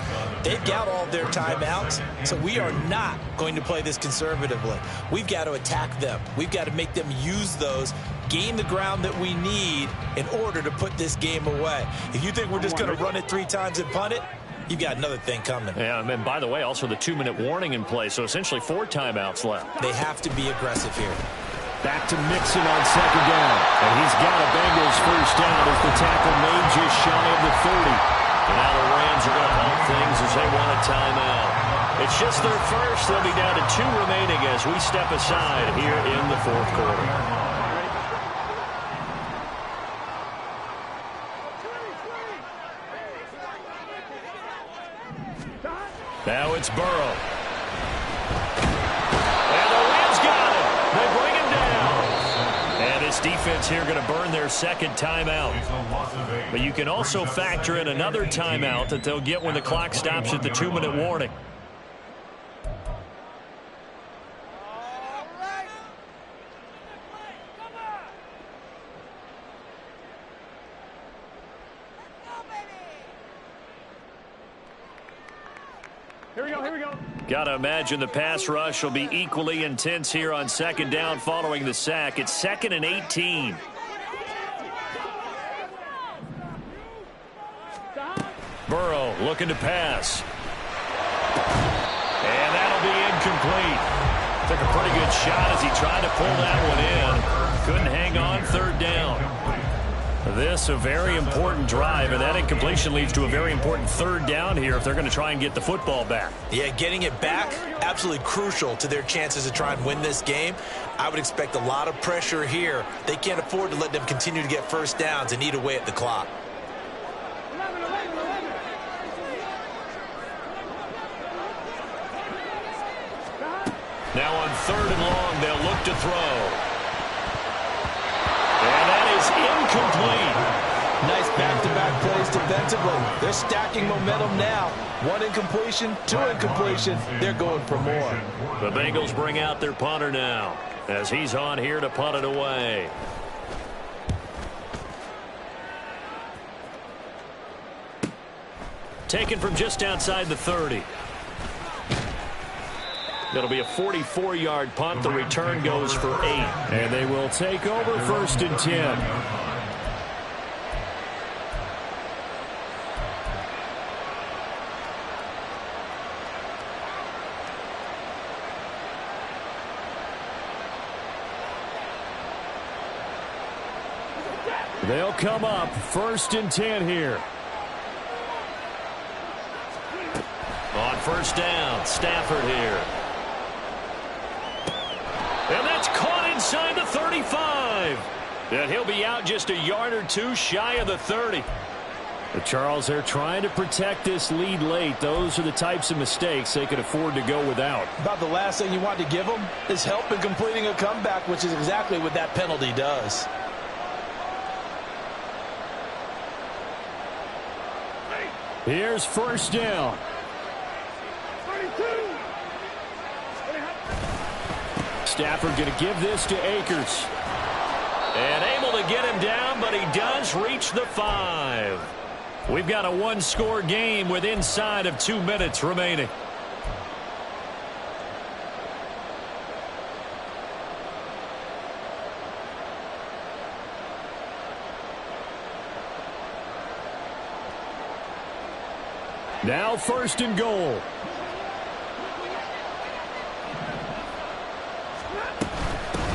They've got all their timeouts, so we are not going to play this conservatively. We've got to attack them. We've got to make them use those, gain the ground that we need in order to put this game away. If you think we're just going to run it 3 times and punt it, you've got another thing coming. Yeah, and by the way, also the 2-minute warning in play, so essentially 4 timeouts left. They have to be aggressive here. Back to Mixon on 2nd down. And he's got a Bengals 1st down as the tackle made just shy of the 30. And now the Rams are going to halt things as they want a timeout. It's just their first. They'll be down to 2 remaining as we step aside here in the 4th quarter. Now it's Burrow. And the Rams got him. They bring him down. And this defense here going to burn their 2nd timeout. But you can also factor in another timeout that they'll get when the clock stops at the 2-minute warning. Here we go, here we go. Got to imagine the pass rush will be equally intense here on 2nd down following the sack. It's 2nd and 18. Burrow looking to pass. And that'll be incomplete. Took a pretty good shot as he tried to pull that one in. This a very important drive, and that incompletion leads to a very important third down here if they're going to try and get the football back. Yeah, getting it back, absolutely crucial to their chances to try and win this game. I would expect a lot of pressure here. They can't afford to let them continue to get first downs and eat away at the clock. Now on 3rd and long, they'll look to throw. And that is incomplete. Nice back-to-back plays defensively. They're stacking momentum now. 1 incompletion, 2 incompletion. They're going for more. The Bengals bring out their punter now as he's on here to punt it away. Taken from just outside the 30. It'll be a 44-yard punt. The return goes for 8. And they will take over 1st and 10. They'll come up 1st and 10 here. On 1st down, Stafford here. And that's caught inside the 35. And he'll be out just a yard or two shy of the 30. But Charles, they're trying to protect this lead late. Those are the types of mistakes they could afford to go without. About the last thing you want to give them is help in completing a comeback, which is exactly what that penalty does. Here's 1st down. Stafford going to give this to Akers. And able to get him down, but he does reach the 5. We've got a one-score game with inside of 2 minutes remaining. Now 1st and goal.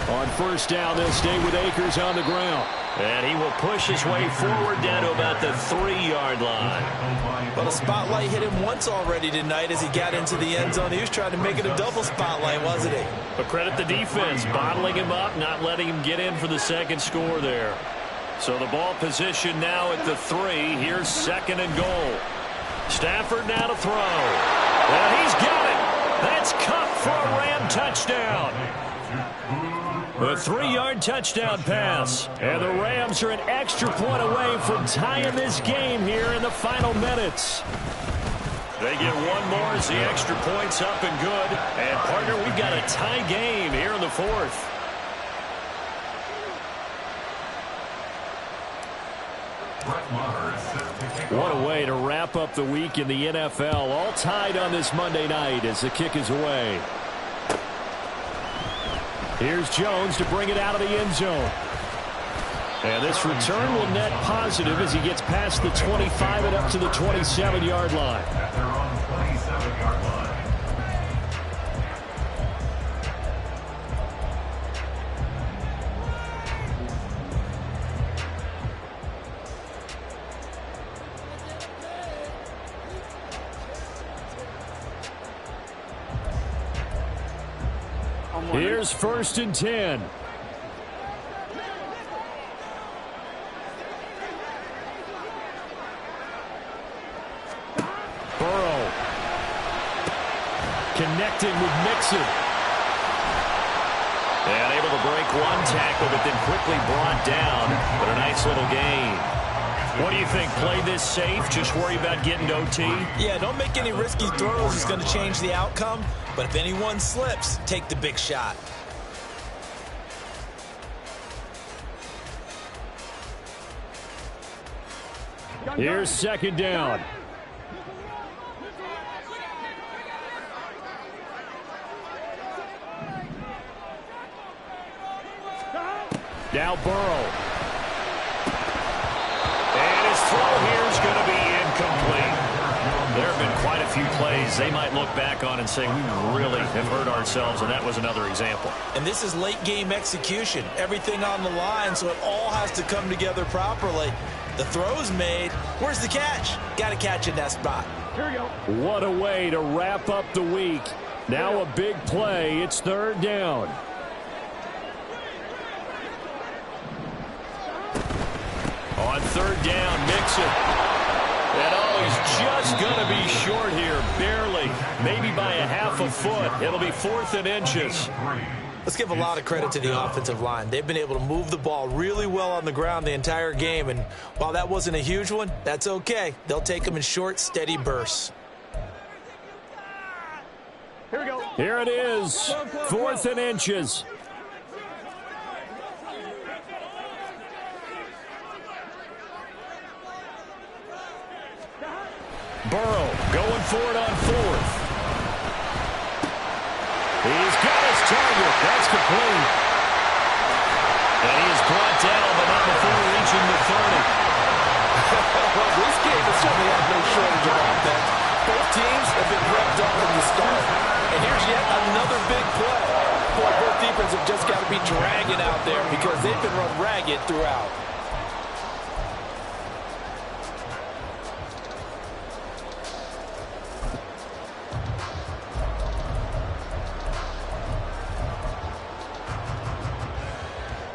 On 1st down, they'll stay with Akers on the ground. And he will push his way forward down to about the 3-yard line. Well, the spotlight hit him once already tonight as he got into the end zone. He was trying to make it a double spotlight, wasn't he? But credit the defense, bottling him up, not letting him get in for the second score there. So the ball position now at the 3. Here's 2nd and goal. Stafford now to throw. And he's got it. That's Cup for a Ram touchdown. A 3-yard touchdown pass. And the Rams are an extra point away from tying this game here in the final minutes. They get one more as the extra point's up and good. And, partner, we've got a tie game here in the 4th. What a way to wrap up the week in the NFL. All tied on this Monday night as the kick is away. Here's Jones to bring it out of the end zone. And this return will net positive as he gets past the 25 and up to the 27-yard line. At their own 27-yard line. Here's 1st and 10. Burrow. Connecting with Mixon. And able to break one tackle, but then quickly brought down. But a nice little gain. What do you think? Play this safe? Just worry about getting to OT? Yeah, don't make any risky throws. It's going to change the outcome. But if anyone slips, take the big shot. Here's 2nd down. Now Burrow. And his throw here is going to be incomplete. There have been quite a few plays they might look back on and say, we really have hurt ourselves, and that was another example. And this is late-game execution. Everything on the line, so it all has to come together properly. The throw's made. Where's the catch? Got to catch in that spot. Here we go. What a way to wrap up the week. Now a big play. It's third down. On third down, Mixon. And he's just going to be short here, barely, maybe by a half a foot. It'll be 4th and inches. Let's give a lot of credit to the offensive line. They've been able to move the ball really well on the ground the entire game, and while that wasn't a huge one, that's okay. They'll take them in short, steady bursts. Here we go. Here it is, 4th and inches. Burrow going for it on 4th. He's got his target. That's complete. And he is brought down, but not before reaching the 30. Well, this game has certainly had no shortage of offense. Both teams have been revved up from the start. And here's yet another big play. Boy, both defenses have just got to be dragging out there because they've been run ragged throughout.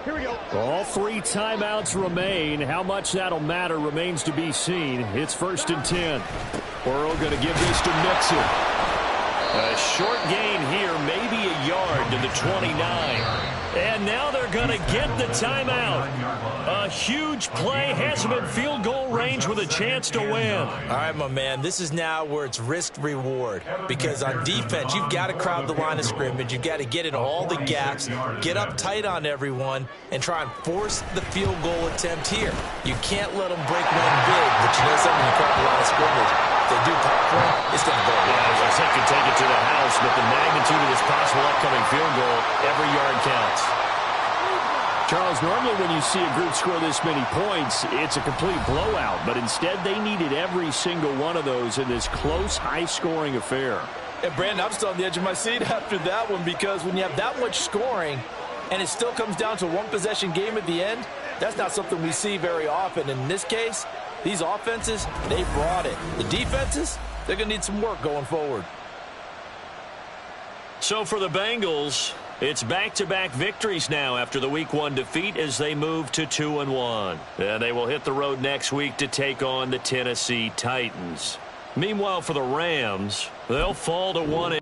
Here we go. All 3 timeouts remain. How much that'll matter remains to be seen. It's 1st and 10. Burrow going to give this to Mixon. A short gain here, maybe a yard to the 29. And now they're going to get the timeout. A huge play has him in field goal range with a chance to win. All right, my man, this is now where it's risk-reward. Because on defense, you've got to crowd the line of scrimmage. You've got to get in all the gaps, get up tight on everyone, and try and force the field goal attempt here. You can't let them break one big, but you know something, you crowd the line of scrimmage. If they do pop one, it's going to go. Yeah, as I said, can take it to the house, but the magnitude of this possible upcoming field goal, every yard counts. Charles, normally when you see a group score this many points, it's a complete blowout. But instead, they needed every single one of those in this close, high-scoring affair. And, Brandon, I'm still on the edge of my seat after that one because when you have that much scoring and it still comes down to a one-possession game at the end, that's not something we see very often. And in this case, these offenses, they brought it. The defenses, they're going to need some work going forward. So for the Bengals, it's back-to-back victories now after the Week 1 defeat as they move to 2-1. And they will hit the road next week to take on the Tennessee Titans. Meanwhile, for the Rams, they'll fall to 1.